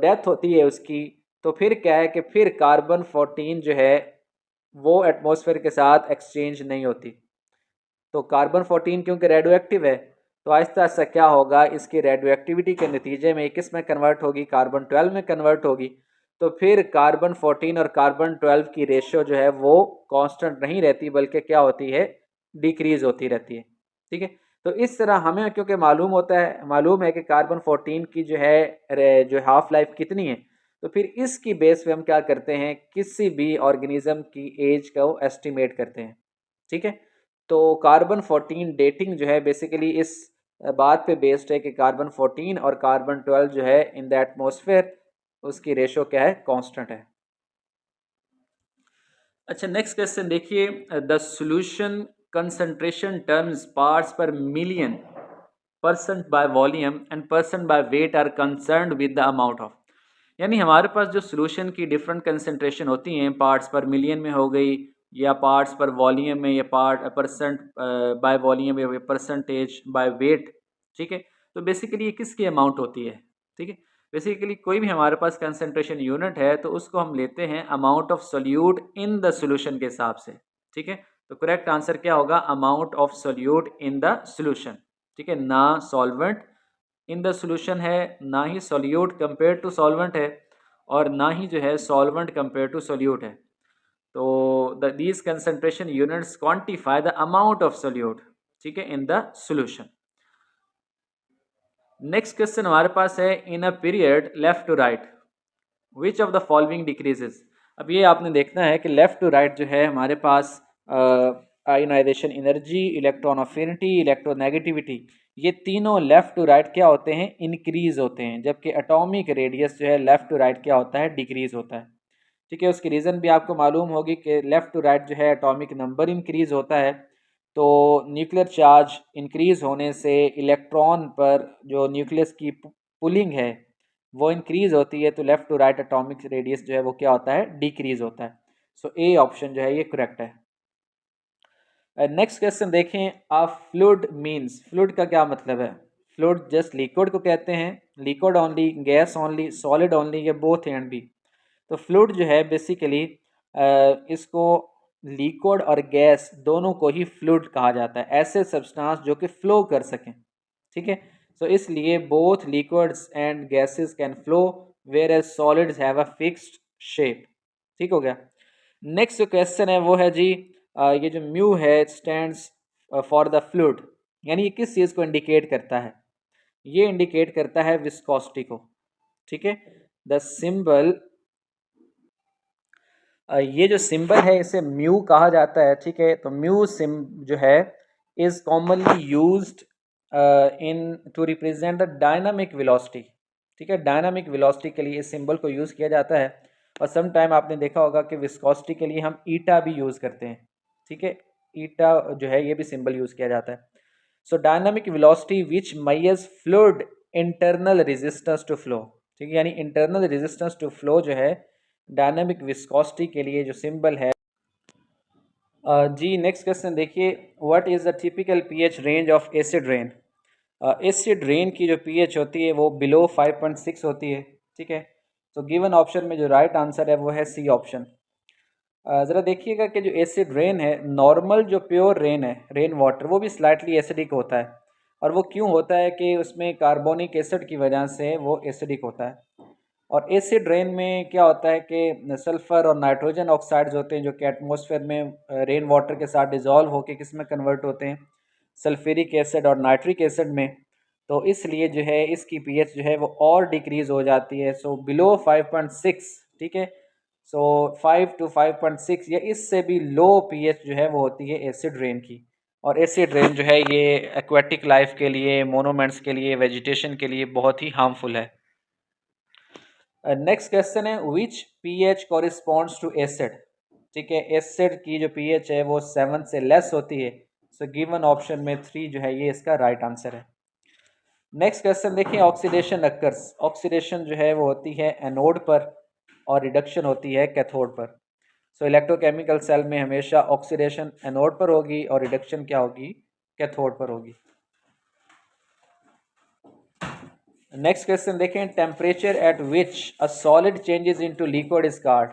डेथ होती है उसकी, तो फिर क्या है कि फिर कार्बन 14 जो है वो एटमॉस्फेयर के साथ एक्सचेंज नहीं होती। तो कार्बन 14 क्योंकि रेडियो एक्टिव है, तो आहिस्ता आहिस्ता क्या होगा, इसकी रेडियो एक्टिविटी के नतीजे में किस में कन्वर्ट होगी, कार्बन 12 में कन्वर्ट होगी। तो फिर कार्बन 14 और कार्बन 12 की रेशियो जो है वो कांस्टेंट नहीं रहती, बल्कि क्या होती है, डिक्रीज होती रहती है। ठीक है, तो इस तरह हमें क्योंकि मालूम है कि कार्बन 14 की जो हाफ लाइफ कितनी है, तो फिर इसकी बेस पे हम क्या करते हैं, किसी भी ऑर्गेनिज्म की एज को एस्टिमेट करते हैं। ठीक है, तो कार्बन 14 डेटिंग जो है बेसिकली इस बात पे बेस्ड है कि कार्बन 14 और कार्बन 12 जो है इन द एटमॉस्फेयर उसकी रेशो क्या है, कांस्टेंट है। अच्छा, नेक्स्ट क्वेश्चन देखिए, the solution concentration terms parts per million, percent by volume and percent by weight are concerned with the amount of, यानी हमारे पास जो सॉल्यूशन की डिफरेंट कंसंट्रेशन होती हैं, पार्ट्स पर मिलियन में हो गई या पार्ट्स पर वॉल्यूम में, या परसेंट बाय वॉल्यूम या परसेंटेज बाय वेट। ठीक है, तो बेसिकली ये किसकी अमाउंट होती है। ठीक है, बेसिकली कोई भी हमारे पास कंसंट्रेशन यूनिट है तो उसको हम लेते हैं amount of solute in the solution के हिसाब से। ठीक है, तो करेक्ट आंसर क्या होगा, amount of solute in the solution. ठीक है, ना सॉल्वेंट इन द सोल्यूशन है, ना ही सोल्यूट कंपेयर टू सॉल्वेंट है, और ना ही जो है सॉल्वेंट कंपेयर टू सोल्यूट है। तो these concentration units quantify the amount of solute, ठीक है, in the solution. Next question हमारे पास है, in a period left to right which of the following decreases. अब ये आपने देखना है कि लेफ्ट टू राइट जो है हमारे पास ionisation energy, electron affinity, electronegativity, ये तीनों लेफ्ट टू राइट क्या होते हैं, इंक्रीज होते हैं, जबकि एटॉमिक रेडियस जो है लेफ्ट टू राइट क्या होता है, डिक्रीज होता है। ठीक है। उसकी रीज़न भी आपको मालूम होगी कि लेफ़्ट टू राइट जो है एटॉमिक नंबर इंक्रीज़ होता है, तो न्यूक्लियर चार्ज इंक्रीज़ होने से इलेक्ट्रॉन पर जो न्यूक्लियस की पुलिंग है वो इंक्रीज़ होती है, तो left to right atomic radius जो है वो क्या होता है, डिक्रीज़ होता है। सो ए ऑप्शन जो है ये करेक्ट है। नेक्स्ट क्वेश्चन देखें, अ फ्लूइड मीन्स, फ्लूइड का क्या मतलब है? फ्लूइड जस्ट लिक्विड को कहते हैं, liquid only, gas only, solid only, या बोथ एंड बी? तो फ्लूइड जो है बेसिकली इसको लिक्विड और गैस दोनों को ही फ्लूइड कहा जाता है, ऐसे सब्सटेंस जो कि फ्लो कर सकें। ठीक है, तो इसलिए both liquids and gases can flow whereas solids have a fixed shape. ठीक हो गया। नेक्स्ट जो क्वेश्चन है वो है जी, ये जो म्यू है स्टैंड्स फॉर द फ्लूइड, यानी ये किस चीज़ को इंडिकेट करता है? ये इंडिकेट करता है विस्कोसिटी को। ठीक है, द सिंबल, ये जो सिंबल है इसे म्यू कहा जाता है। ठीक है, तो म्यू सिम जो है is commonly used in to represent the dynamic velocity. ठीक है, डायनामिक वेलोसिटी के लिए इस सिंबल को यूज़ किया जाता है। और सम टाइम आपने देखा होगा कि विस्कोसिटी के लिए हम ईटा भी यूज़ करते हैं। ठीक है, ईटा जो है ये भी सिंबल यूज़ किया जाता है। So dynamic velocity which measures fluid internal resistance to flow. ठीक है, यानी इंटरनल रेजिस्टेंस टू फ्लो जो है डायनामिक विस्कोसिटी के लिए जो सिंबल है। जी नेक्स्ट क्वेश्चन देखिए, what is the typical pH range of acid rain? Acid rain की जो पीएच होती है वो बिलो 5.6 होती है। ठीक है, तो गिवन ऑप्शन में जो राइट आंसर है वो है सी ऑप्शन। ज़रा देखिएगा कि जो एसिड रेन है, नॉर्मल जो प्योर रेन है, रेन वाटर, वो भी स्लाइटली एसिडिक होता है। और वो क्यों होता है कि उसमें कार्बोनिक एसिड की वजह से वो एसिडिक होता है। और एसिड रेन में क्या होता है कि सल्फ़र और नाइट्रोजन ऑक्साइड्स होते हैं जो कि एटमॉस्फेयर में रेन वाटर के साथ डिज़ोल्व होकर किस में कन्वर्ट होते हैं, सल्फ्यूरिक एसिड और नाइट्रिक एसिड में। तो इसलिए जो है इसकी पीएच जो है वो और डिक्रीज़ हो जाती है। So below 5.6। ठीक है, सो 5 to 5.6 या इससे भी लो पीएच जो है वो होती है एसिड रेन की। और एसिड रेन जो है ये एक्वेटिक लाइफ के लिए, मोनोमेंट्स के लिए, वेजिटेशन के लिए बहुत ही हार्मफुल है। नेक्स्ट क्वेश्चन है, विच पीएच कॉरिस्पॉन्ड्स टू एसिड? ठीक है, एसिड की जो पीएच है वो 7 से लेस होती है। सो गिवन ऑप्शन में 3 जो है ये इसका राइट आंसर है। नेक्स्ट क्वेश्चन देखिए, ऑक्सीडेशन अक्कर्स, ऑक्सीडेशन जो है वो होती है एनोड पर और रिडक्शन होती है कैथोड पर। सो इलेक्ट्रोकेमिकल सेल में हमेशा ऑक्सीडेशन एनोड पर होगी और रिडक्शन क्या होगी, कैथोड पर होगी। नेक्स्ट क्वेश्चन देखें, temperature at which a solid changes into liquid is called?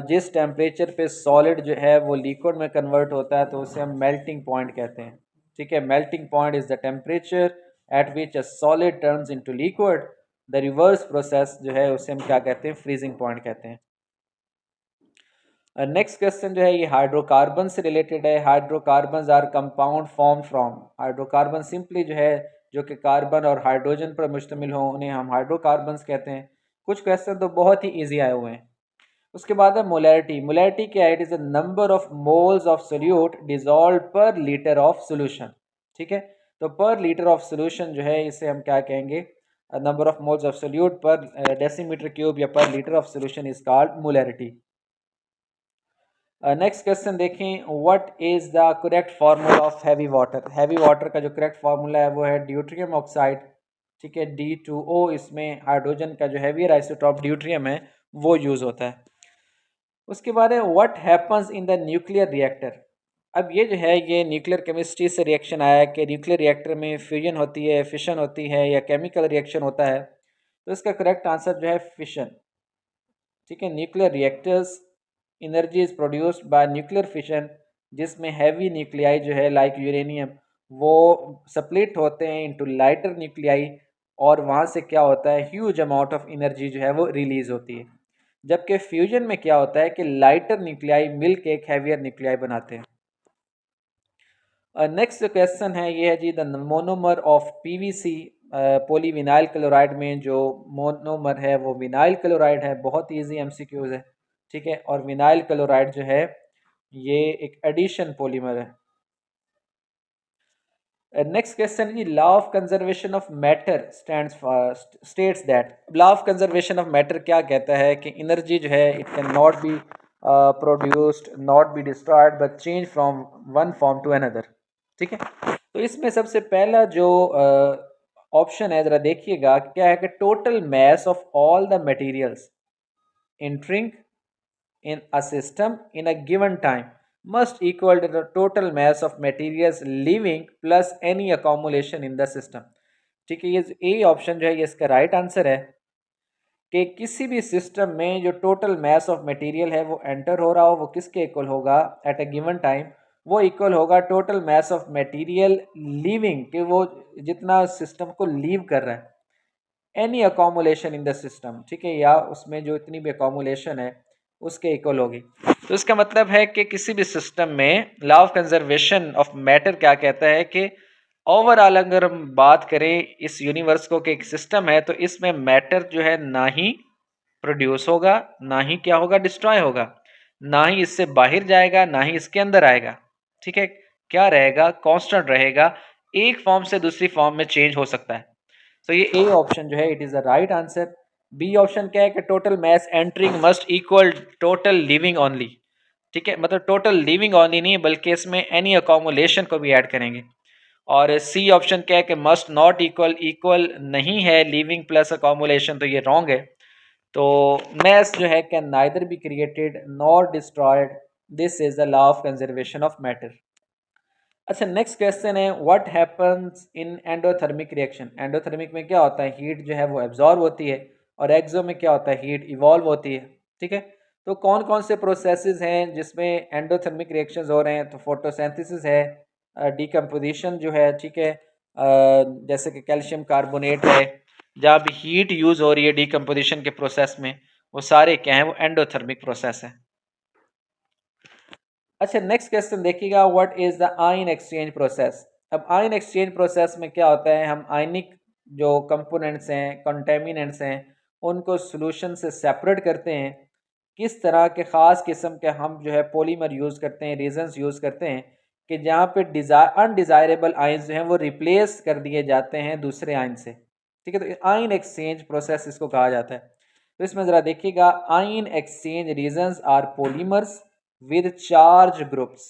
जिस टेम्परेचर पे सॉलिड जो है वो लिक्विड में कन्वर्ट होता है तो उसे हम मेल्टिंग पॉइंट कहते हैं। ठीक है, melting point is the temperature at which a solid turns into liquid. The reverse process जो है उसे हम क्या कहते हैं, फ्रीजिंग पॉइंट कहते हैं। नेक्स्ट क्वेश्चन जो है ये हाइड्रोकार्बन से रिलेटेड है। Hydrocarbon are compound form from, hydrocarbon simply जो है जो कि कार्बन और हाइड्रोजन पर मुश्तमिल हो उन्हें हम हाइड्रोकार्बन्स कहते हैं। कुछ क्वेश्चन तो बहुत ही इजी आए हुए हैं। उसके बाद है मोलैरिटी। मोलैरिटी क्या है? It is the number of moles of solute dissolve पर लीटर ऑफ सोल्यूशन। ठीक है, तो पर लीटर ऑफ सोल्यूशन जो है इसे हम क्या कहेंगे, number of moles of solute per decimetre cube या per litre of solution is called molarity. Next question देखें, what is the correct formula of heavy water? Heavy water का जो करेक्ट फार्मूला है वो है ड्यूट्रियम ऑक्साइड। ठीक है, D2O, इसमें हाइड्रोजन का जो हैवी आइसोटॉप ड्यूट्रियम है वो यूज़ होता है। उसके बाद है, what happens in the nuclear reactor? अब ये जो है ये न्यूक्लियर केमिस्ट्री से रिएक्शन आया है कि न्यूक्लियर रिएक्टर में फ्यूजन होती है, फिशन होती है, या केमिकल रिएक्शन होता है। तो इसका करेक्ट आंसर जो है फिशन। ठीक है, nuclear reactors energy is produced by nuclear fission, जिसमें हैवी न्यूक्लियाई जो है लाइक यूरेनियम वो स्प्लिट होते हैं इनटू लाइटर न्यूक्लियाई, और वहाँ से क्या होता है, ह्यूज अमाउंट ऑफ एनर्जी जो है वो रिलीज होती है। जबकि फ्यूजन में क्या होता है कि लाइटर न्यूक्लियाई मिल के एक हैवियर न्यूक्लियाई बनाते हैं। नेक्स्ट क्वेश्चन है ये है जी, the monomer of PVC polyvinyl chloride में जो मोनोमर है वो विनाइल क्लोराइड है। बहुत ईजी एमसीक्यूज है। ठीक है, और विनाइल क्लोराइड जो है ये एक एडिशन पॉलीमर है। नेक्स्ट क्वेश्चन जी, law of conservation of matter states that, law of conservation of matter क्या कहता है कि एनर्जी जो है it can not be produced, not be destroyed but change from one form to another. ठीक है, तो इसमें सबसे पहला जो ऑप्शन है ज़रा देखिएगा क्या है कि total mass of all the materials entering in a system in a given time must equal to the total mass of materials leaving plus any accumulation in the system। ठीक है, ये ए ऑप्शन जो है ये इसका राइट आंसर है कि किसी भी सिस्टम में जो टोटल मास ऑफ मटेरियल है वो एंटर हो रहा हो वो किसके इक्वल होगा एट अ गिवन टाइम, वो इक्वल होगा total mass of material leaving, कि वो जितना सिस्टम को लीव कर रहा है, any accumulation in the system. ठीक है, या उसमें जो इतनी भी अकोमोलेशन है उसके इक्वल होगी। तो इसका मतलब है कि किसी भी सिस्टम में law of conservation of matter क्या कहता है कि ओवरऑल अगर हम बात करें इस यूनिवर्स को कि एक सिस्टम है तो इसमें मैटर जो है ना ही प्रोड्यूस होगा, ना ही क्या होगा डिस्ट्रॉय होगा, ना ही इससे बाहर जाएगा ना ही इसके अंदर आएगा। ठीक है, क्या रहेगा, कांस्टेंट रहेगा, एक फॉर्म से दूसरी फॉर्म में चेंज हो सकता है। तो ये ए ऑप्शन जो है it is the right answer. B option क्या है कि total mass entering must equal total living only. ठीक है, मतलब टोटल लिविंग ओनली नहीं बल्कि इसमें एनी अकोमोलेशन को भी ऐड करेंगे। और सी ऑप्शन क्या है कि मस्ट नॉट इक्वल, इक्वल नहीं है लिविंग प्लस अकोमोलेशन, तो ये रॉन्ग है। तो mass जो है can neither be created nor destroyed, this is the law of conservation of matter. अच्छा, नेक्स्ट क्वेश्चन है what happens in endothermic reaction. Endothermic में क्या होता है, हीट जो है वो एब्जॉर्ब होती है, और एक्सो में क्या होता है, हीट इवॉल्व होती है। ठीक है, तो कौन कौन से प्रोसेसेस हैं जिसमें एंडोथर्मिक रिएक्शंस हो रहे हैं, तो फोटोसिंथेसिस है, डिकम्पोजिशन जो है, ठीक है, जैसे कि कैल्शियम कार्बोनेट है, जहाँ भी हीट यूज़ हो रही है डिकम्पोजिशन के प्रोसेस में, वो सारे क्या हैं, वो एंडोथर्मिक प्रोसेस है। अच्छा, नेक्स्ट क्वेश्चन देखिएगा what is the ion exchange process. अब आयन एक्सचेंज प्रोसेस में क्या होता है, हम आयनिक जो कंपोनेंट्स हैं, कंटेमिनेंट्स हैं, उनको सॉल्यूशन से सेपरेट करते हैं। किस तरह के ख़ास किस्म के हम जो है पॉलीमर यूज़ करते हैं, रीजन्स यूज़ करते हैं कि जहाँ पे अनडिज़ायरेबल आयन्स जो हैं वो रिप्लेस कर दिए जाते हैं दूसरे आयन से। ठीक है, तो आयन एक्सचेंज प्रोसेस इसको कहा जाता है। तो इसमें ज़रा देखिएगा, ion exchange resins are polymers with charge groups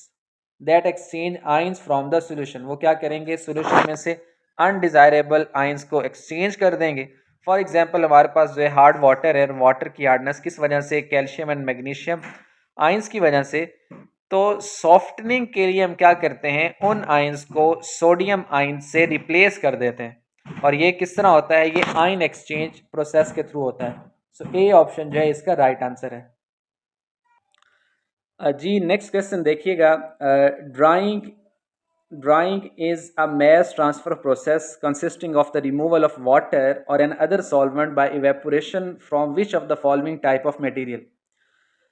that exchange ions from the solution। वो क्या करेंगे, सोल्यूशन में से अनडिजायरेबल आयंस को एक्सचेंज कर देंगे। फॉर एग्जांपल हमारे पास जो है हार्ड वाटर है, वाटर की हार्डनेस किस वजह से, कैल्शियम एंड मैग्नीशियम आयंस की वजह से। तो सॉफ्टनिंग के लिए हम क्या करते हैं, उन आयंस को सोडियम आयन से रिप्लेस कर देते हैं। और ये किस तरह होता है, ये आयन एक्सचेंज प्रोसेस के थ्रू होता है। सो ए ऑप्शन जो है इसका राइट आंसर है। जी, नेक्स्ट क्वेश्चन देखिएगा, drying drying is a mass transfer process consisting of the removal of water और an other solvent by evaporation from which of the following type of material.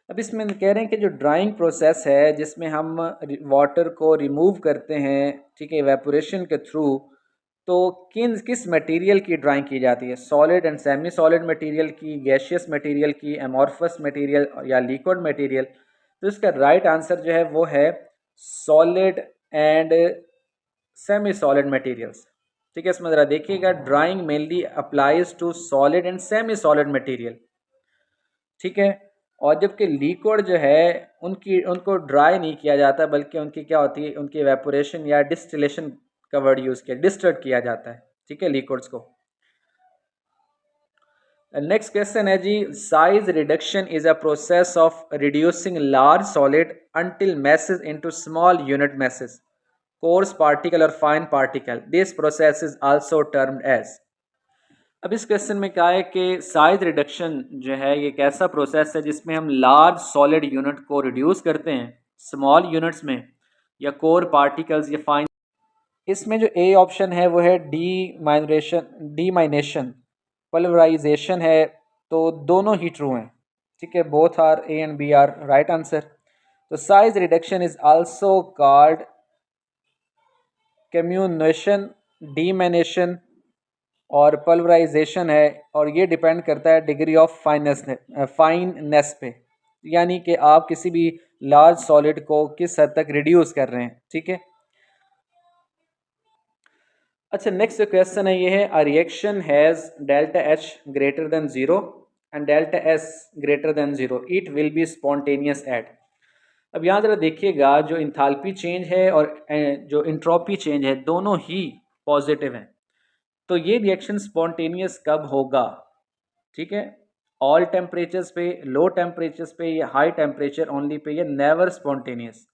अब इसमें कह रहे हैं कि जो ड्राइंग प्रोसेस है जिसमें हम वाटर को रिमूव करते हैं, ठीक है, इवेपोरेशन के थ्रू, तो किस मटेरियल की ड्राइंग की जाती है, solid and semi solid material की, गैशियस मटेरियल की, एमॉर्फस मटेरियल या लिक्विड मटेरियल। तो इसका राइट आंसर जो है वो है solid and semi solid materials. ठीक है, इसमें ज़रा देखिएगा, drying mainly applies to solid and semi solid material. ठीक है, और जबकि लिक्विड जो है उनको ड्राई नहीं किया जाता बल्कि उनकी क्या होती है, उनकी एवेपोरेशन या डिस्टिलेशन का वर्ड यूज़ किया, डिस्टर्ड किया जाता है। ठीक है, लिक्विड्स को। नेक्स्ट क्वेश्चन है जी, size reduction is a process of reducing large solid until masses into small unit masses, coarse particle और fine particle, this process is also termed as. अब इस क्वेश्चन में क्या है कि साइज रिडक्शन जो है ये एक ऐसा प्रोसेस है जिसमें हम लार्ज सॉलिड यूनिट को रिड्यूस करते हैं स्मॉल यूनिट्स में, या कोर पार्टिकल्स या फाइन। इसमें जो ए ऑप्शन है वो है डीमाइनेशन, पल्वराइजेशन है, तो दोनों ही ट्रू हैं। ठीक है, both are, A and B are right answer. तो size reduction is also called comminution, diminution और पल्वराइजेशन है, और ये डिपेंड करता है डिग्री ऑफ फाइननेस पे, यानी कि आप किसी भी लार्ज सॉलिड को किस हद तक रिड्यूस कर रहे हैं। ठीक है, अच्छा, नेक्स्ट जो क्वेश्चन है ये है, a reaction has delta H greater than zero and delta S greater than zero, it will be spontaneous at. अब यहाँ ज़रा देखिएगा, जो इंथाल्पी चेंज है और जो इंट्रोपी चेंज है दोनों ही पॉजिटिव हैं, तो ये रिएक्शन स्पॉन्टेनियस कब होगा? ठीक है, ऑल टेम्परेचर्स पे, लो टेम्परेचर्स पे, या हाई टेम्परेचर ओनली पे, या नेवर स्पॉन्टेनियस।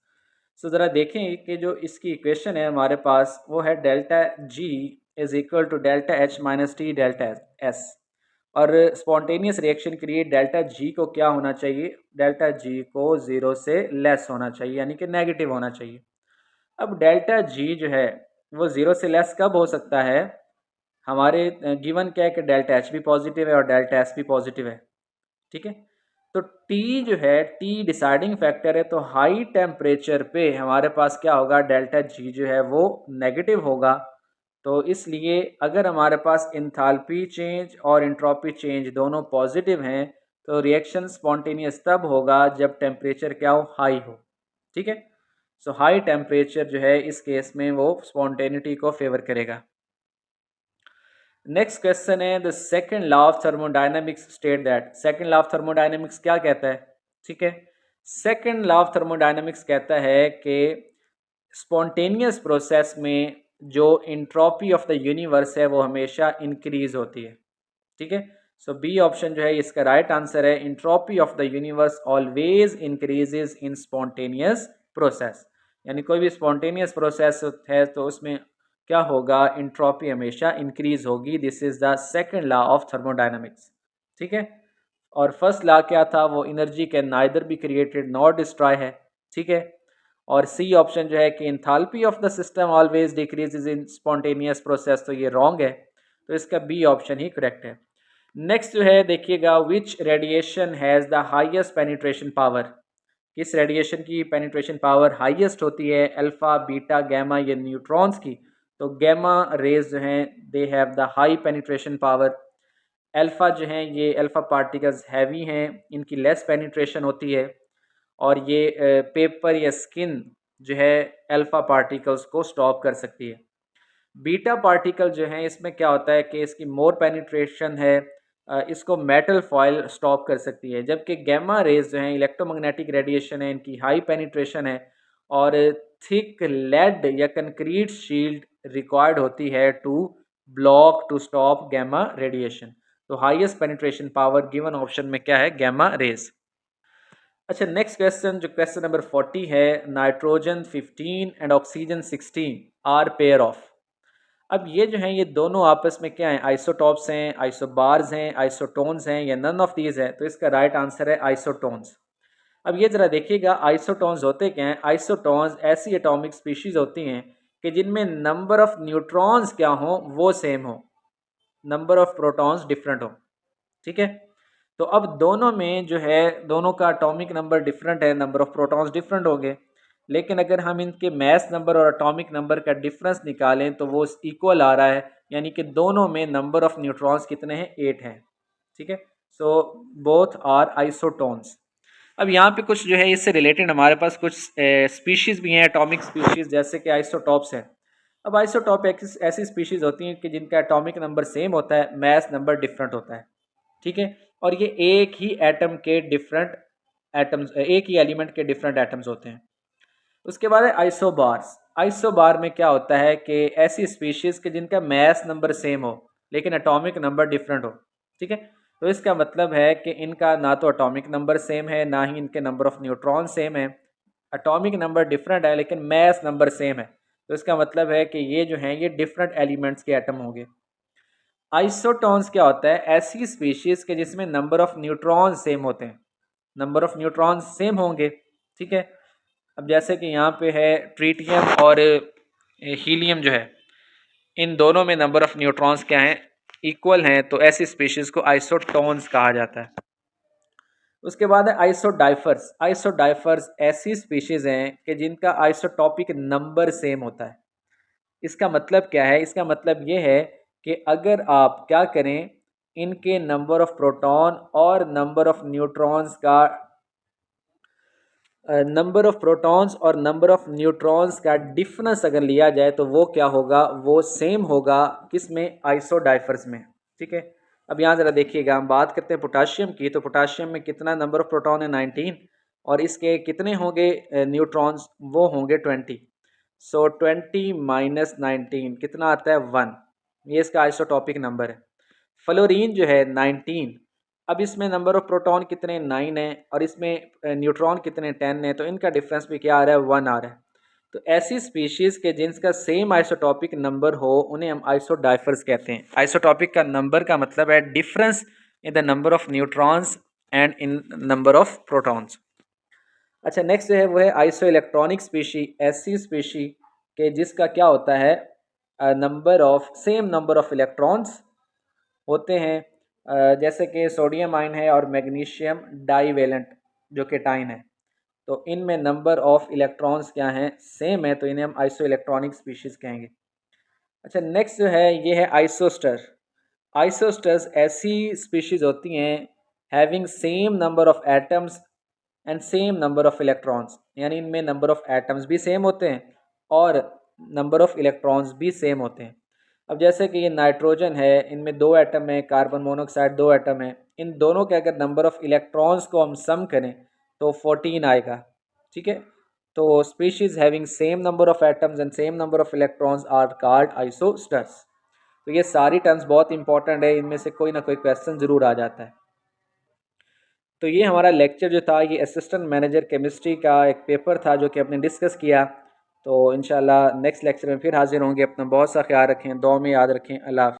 सो ज़रा देखें कि जो इसकी इक्वेशन है हमारे पास वो है delta G is equal to delta H minus T delta S, और स्पॉन्टेनियस रिएक्शन के लिए डेल्टा जी को क्या होना चाहिए? डेल्टा जी को ज़ीरो से लेस होना चाहिए, यानी कि नेगेटिव होना चाहिए। अब डेल्टा जी जो है वो ज़ीरो से लेस कब हो सकता है? हमारे गिवन क्या है कि डेल्टा एच भी पॉजिटिव है और डेल्टा एस भी पॉजिटिव है। ठीक है, तो टी जो है, टी डिसाइडिंग फैक्टर है, तो हाई टेम्परेचर पे हमारे पास क्या होगा? डेल्टा जी जो है वो नेगेटिव होगा। तो इसलिए अगर हमारे पास इंथाल्पी चेंज और इंट्रोपी चेंज दोनों पॉजिटिव हैं, तो रिएक्शन स्पॉन्टेनियस तब होगा जब टेम्परेचर क्या हो? हाई हो। ठीक है, सो हाई टेम्परेचर जो है इस केस में वो स्पॉन्टेनिटी को फेवर करेगा। नेक्स्ट क्वेश्चन है, the second law of thermodynamics state that. Second law of thermodynamics क्या कहता है? ठीक है, सेकंड लॉ ऑफ थर्मोडायनेमिक्स कहता है कि स्पॉन्टेनियस प्रोसेस में जो इंट्रोपी ऑफ द यूनिवर्स है वो हमेशा इंक्रीज होती है। ठीक है, सो बी ऑप्शन जो है इसका राइट आंसर है, entropy of the universe always increases in spontaneous process. यानी कोई भी स्पॉन्टेनियस प्रोसेस है तो उसमें क्या होगा? इंट्रोपी हमेशा इंक्रीज होगी। This is the second law of thermodynamics. ठीक है, और फर्स्ट लॉ क्या था? वो energy can neither be created nor destroy है। ठीक है, और सी ऑप्शन जो है कि enthalpy of the system always decreases in spontaneous process, तो ये रॉन्ग है, तो इसका बी ऑप्शन ही करेक्ट है। नेक्स्ट जो है देखिएगा, which radiation has the highest penetration power. किस रेडिएशन की पेनिट्रेशन पावर हाईएस्ट होती है? अल्फा, बीटा, गैमा या न्यूट्रॉन्स की? तो गैमा रेज जो हैं they have the high penetration power. Alpha जो हैं ये अल्फा पार्टिकल्स हैवी हैं, इनकी लेस पेनिट्रेशन होती है, और ये पेपर या स्किन जो है अल्फा पार्टिकल्स को स्टॉप कर सकती है। बीटा पार्टिकल जो हैं इसमें क्या होता है कि इसकी मोर पेनिट्रेशन है, इसको मेटल फॉयल स्टॉप कर सकती है, जबकि गैमा रेज जो हैं इलेक्ट्रोमैग्नेटिक रेडिएशन है, इनकी हाई पेनिट्रेशन है, और थिक लेड या कंक्रीट शील्ड रिक्वायर्ड होती है to block to stop gamma radiation. तो highest penetration power given option में क्या है? Gamma rays. अच्छा, नेक्स्ट क्वेश्चन जो क्वेश्चन नंबर 40 है, nitrogen 15 and oxygen 16 are pair of. अब ये जो हैं ये दोनों आपस में क्या हैं? आइसोटॉप्स हैं, आइसोबार्स हैं, आइसोटोन्स हैं, या नन ऑफ दीज है? तो इसका राइट आंसर है आइसोटोन्स। अब ये ज़रा देखिएगा, आइसोटोन्स होते क्या हैं? आइसोटोन्स ऐसी एटॉमिक स्पीशीज होती हैं कि जिनमें नंबर ऑफ न्यूट्रॉन्स क्या हो? वो सेम हो, नंबर ऑफ प्रोटॉन्स डिफरेंट हो। ठीक है, तो अब दोनों में जो है दोनों का एटॉमिक नंबर डिफरेंट है, नंबर ऑफ प्रोटॉन्स डिफरेंट होंगे, लेकिन अगर हम इनके मैस नंबर और एटॉमिक नंबर का डिफरेंस निकालें तो वो इक्वल आ रहा है, यानी कि दोनों में नंबर ऑफ न्यूट्रॉन्स कितने हैं? 8 हैं। ठीक है, सो बोथ आर आइसोटोन्स। अब यहाँ पे कुछ जो है इससे रिलेटेड हमारे पास कुछ स्पीशीज़ भी हैं, एटॉमिक स्पीशीज़, जैसे कि आइसोटॉप्स हैं। अब आइसोटॉप ऐसी स्पीशीज़ होती हैं कि जिनका एटॉमिक नंबर सेम होता है, मैस नंबर डिफरेंट होता है। ठीक है, और ये एक ही एटम के डिफरेंट एटम्स, एक ही एलिमेंट के डिफरेंट एटम्स होते हैं। उसके बाद है आइसोबार्स। आइसोबार में क्या होता है कि ऐसी स्पीशीज़ के जिनका मैस नंबर सेम हो लेकिन एटॉमिक नंबर डिफरेंट हो। ठीक है, तो इसका मतलब है कि इनका ना तो एटॉमिक नंबर सेम है, ना ही इनके नंबर ऑफ न्यूट्रॉन सेम है। एटॉमिक नंबर डिफरेंट है लेकिन मैस नंबर सेम है, तो इसका मतलब है कि ये जो हैं ये डिफरेंट एलिमेंट्स के एटम होंगे। आइसोटोन्स क्या होता है? ऐसी स्पीशीज़ के जिसमें नंबर ऑफ न्यूट्रॉन सेम होते हैं, नंबर ऑफ न्यूट्रॉन सेम होंगे। ठीक है, अब जैसे कि यहाँ पे है ट्रीटियम और हीलियम जो है, इन दोनों में नंबर ऑफ न्यूट्रॉन्स क्या हैं? इक्वल हैं, तो ऐसी स्पीशीज़ को आइसोटोन्स कहा जाता है। उसके बाद है आइसोडाइफर्स। आइसोडाइफर्स ऐसी स्पीशीज़ हैं कि जिनका आइसोटॉपिक नंबर सेम होता है। इसका मतलब क्या है? इसका मतलब ये है कि अगर आप क्या करें, इनके नंबर ऑफ प्रोटॉन और नंबर ऑफ न्यूट्रॉन्स का नंबर ऑफ़ प्रोटॉन्स और नंबर ऑफ़ न्यूट्रॉन्स का डिफरेंस अगर लिया जाए तो वो क्या होगा, वो सेम होगा किस में, आइसोडाइफर्स में। ठीक है, अब यहाँ ज़रा देखिएगा, हम बात करते हैं पोटाशियम की, तो पोटाशियम में कितना नंबर ऑफ़ प्रोटॉन है 19, और इसके कितने होंगे न्यूट्रॉन्स, वो होंगे 20। सो 20 माइनस 19 कितना आता है 1, ये इसका आइसोटॉपिक नंबर है। फ्लोरीन जो है 19, अब इसमें नंबर ऑफ़ प्रोटॉन कितने 9 है और इसमें न्यूट्रॉन कितने 10 है, तो इनका डिफरेंस भी क्या आ रहा है 1 आ रहा है। तो ऐसी स्पीशीज़ के जिनका सेम आइसोटॉपिक नंबर हो उन्हें हम आइसोडाइफर्स कहते हैं। आइसोटॉपिक का नंबर का मतलब है difference in the number of neutrons and in number of protons. अच्छा, नेक्स्ट जो है वो है आइसो इलेक्ट्रॉनिक स्पीशी, ऐसी स्पीशी के जिसका क्या होता है number of same number of electrons होते हैं, जैसे कि सोडियम आयन है और मैग्नीशियम डाईवेलेंट जो केटाइन है, तो इनमें नंबर ऑफ इलेक्ट्रॉन्स क्या हैं, सेम है, तो इन्हें हम आइसो इलेक्ट्रॉनिक स्पीशीज़ कहेंगे। अच्छा, नेक्स्ट जो है ये है आइसोस्टर। आइसोस्टर्स ऐसी स्पीशीज़ होती हैं having same number of atoms and same number of electrons, यानी इनमें नंबर ऑफ एटम्स भी सेम होते हैं और नंबर ऑफ इलेक्ट्रॉन्स भी सेम होते हैं। अब जैसे कि ये नाइट्रोजन है, इनमें 2 एटम है, कार्बन मोनोऑक्साइड 2 एटम है, इन दोनों के अगर नंबर ऑफ इलेक्ट्रॉन्स को हम सम करें तो 14 आएगा। ठीक है, तो species having same number of atoms and same number of electrons are called isosteres. तो ये सारी टर्म्स बहुत इंपॉर्टेंट है, इनमें से कोई ना कोई क्वेश्चन ज़रूर आ जाता है। तो ये हमारा लेक्चर जो था, ये असिस्टेंट मैनेजर केमिस्ट्री का एक पेपर था जो कि आपने डिस्कस किया। तो इंशाल्लाह नेक्स्ट लेक्चर में फिर हाजिर होंगे। अपना बहुत सा ख्याल रखें, दुआ में याद रखें। अल्लाह।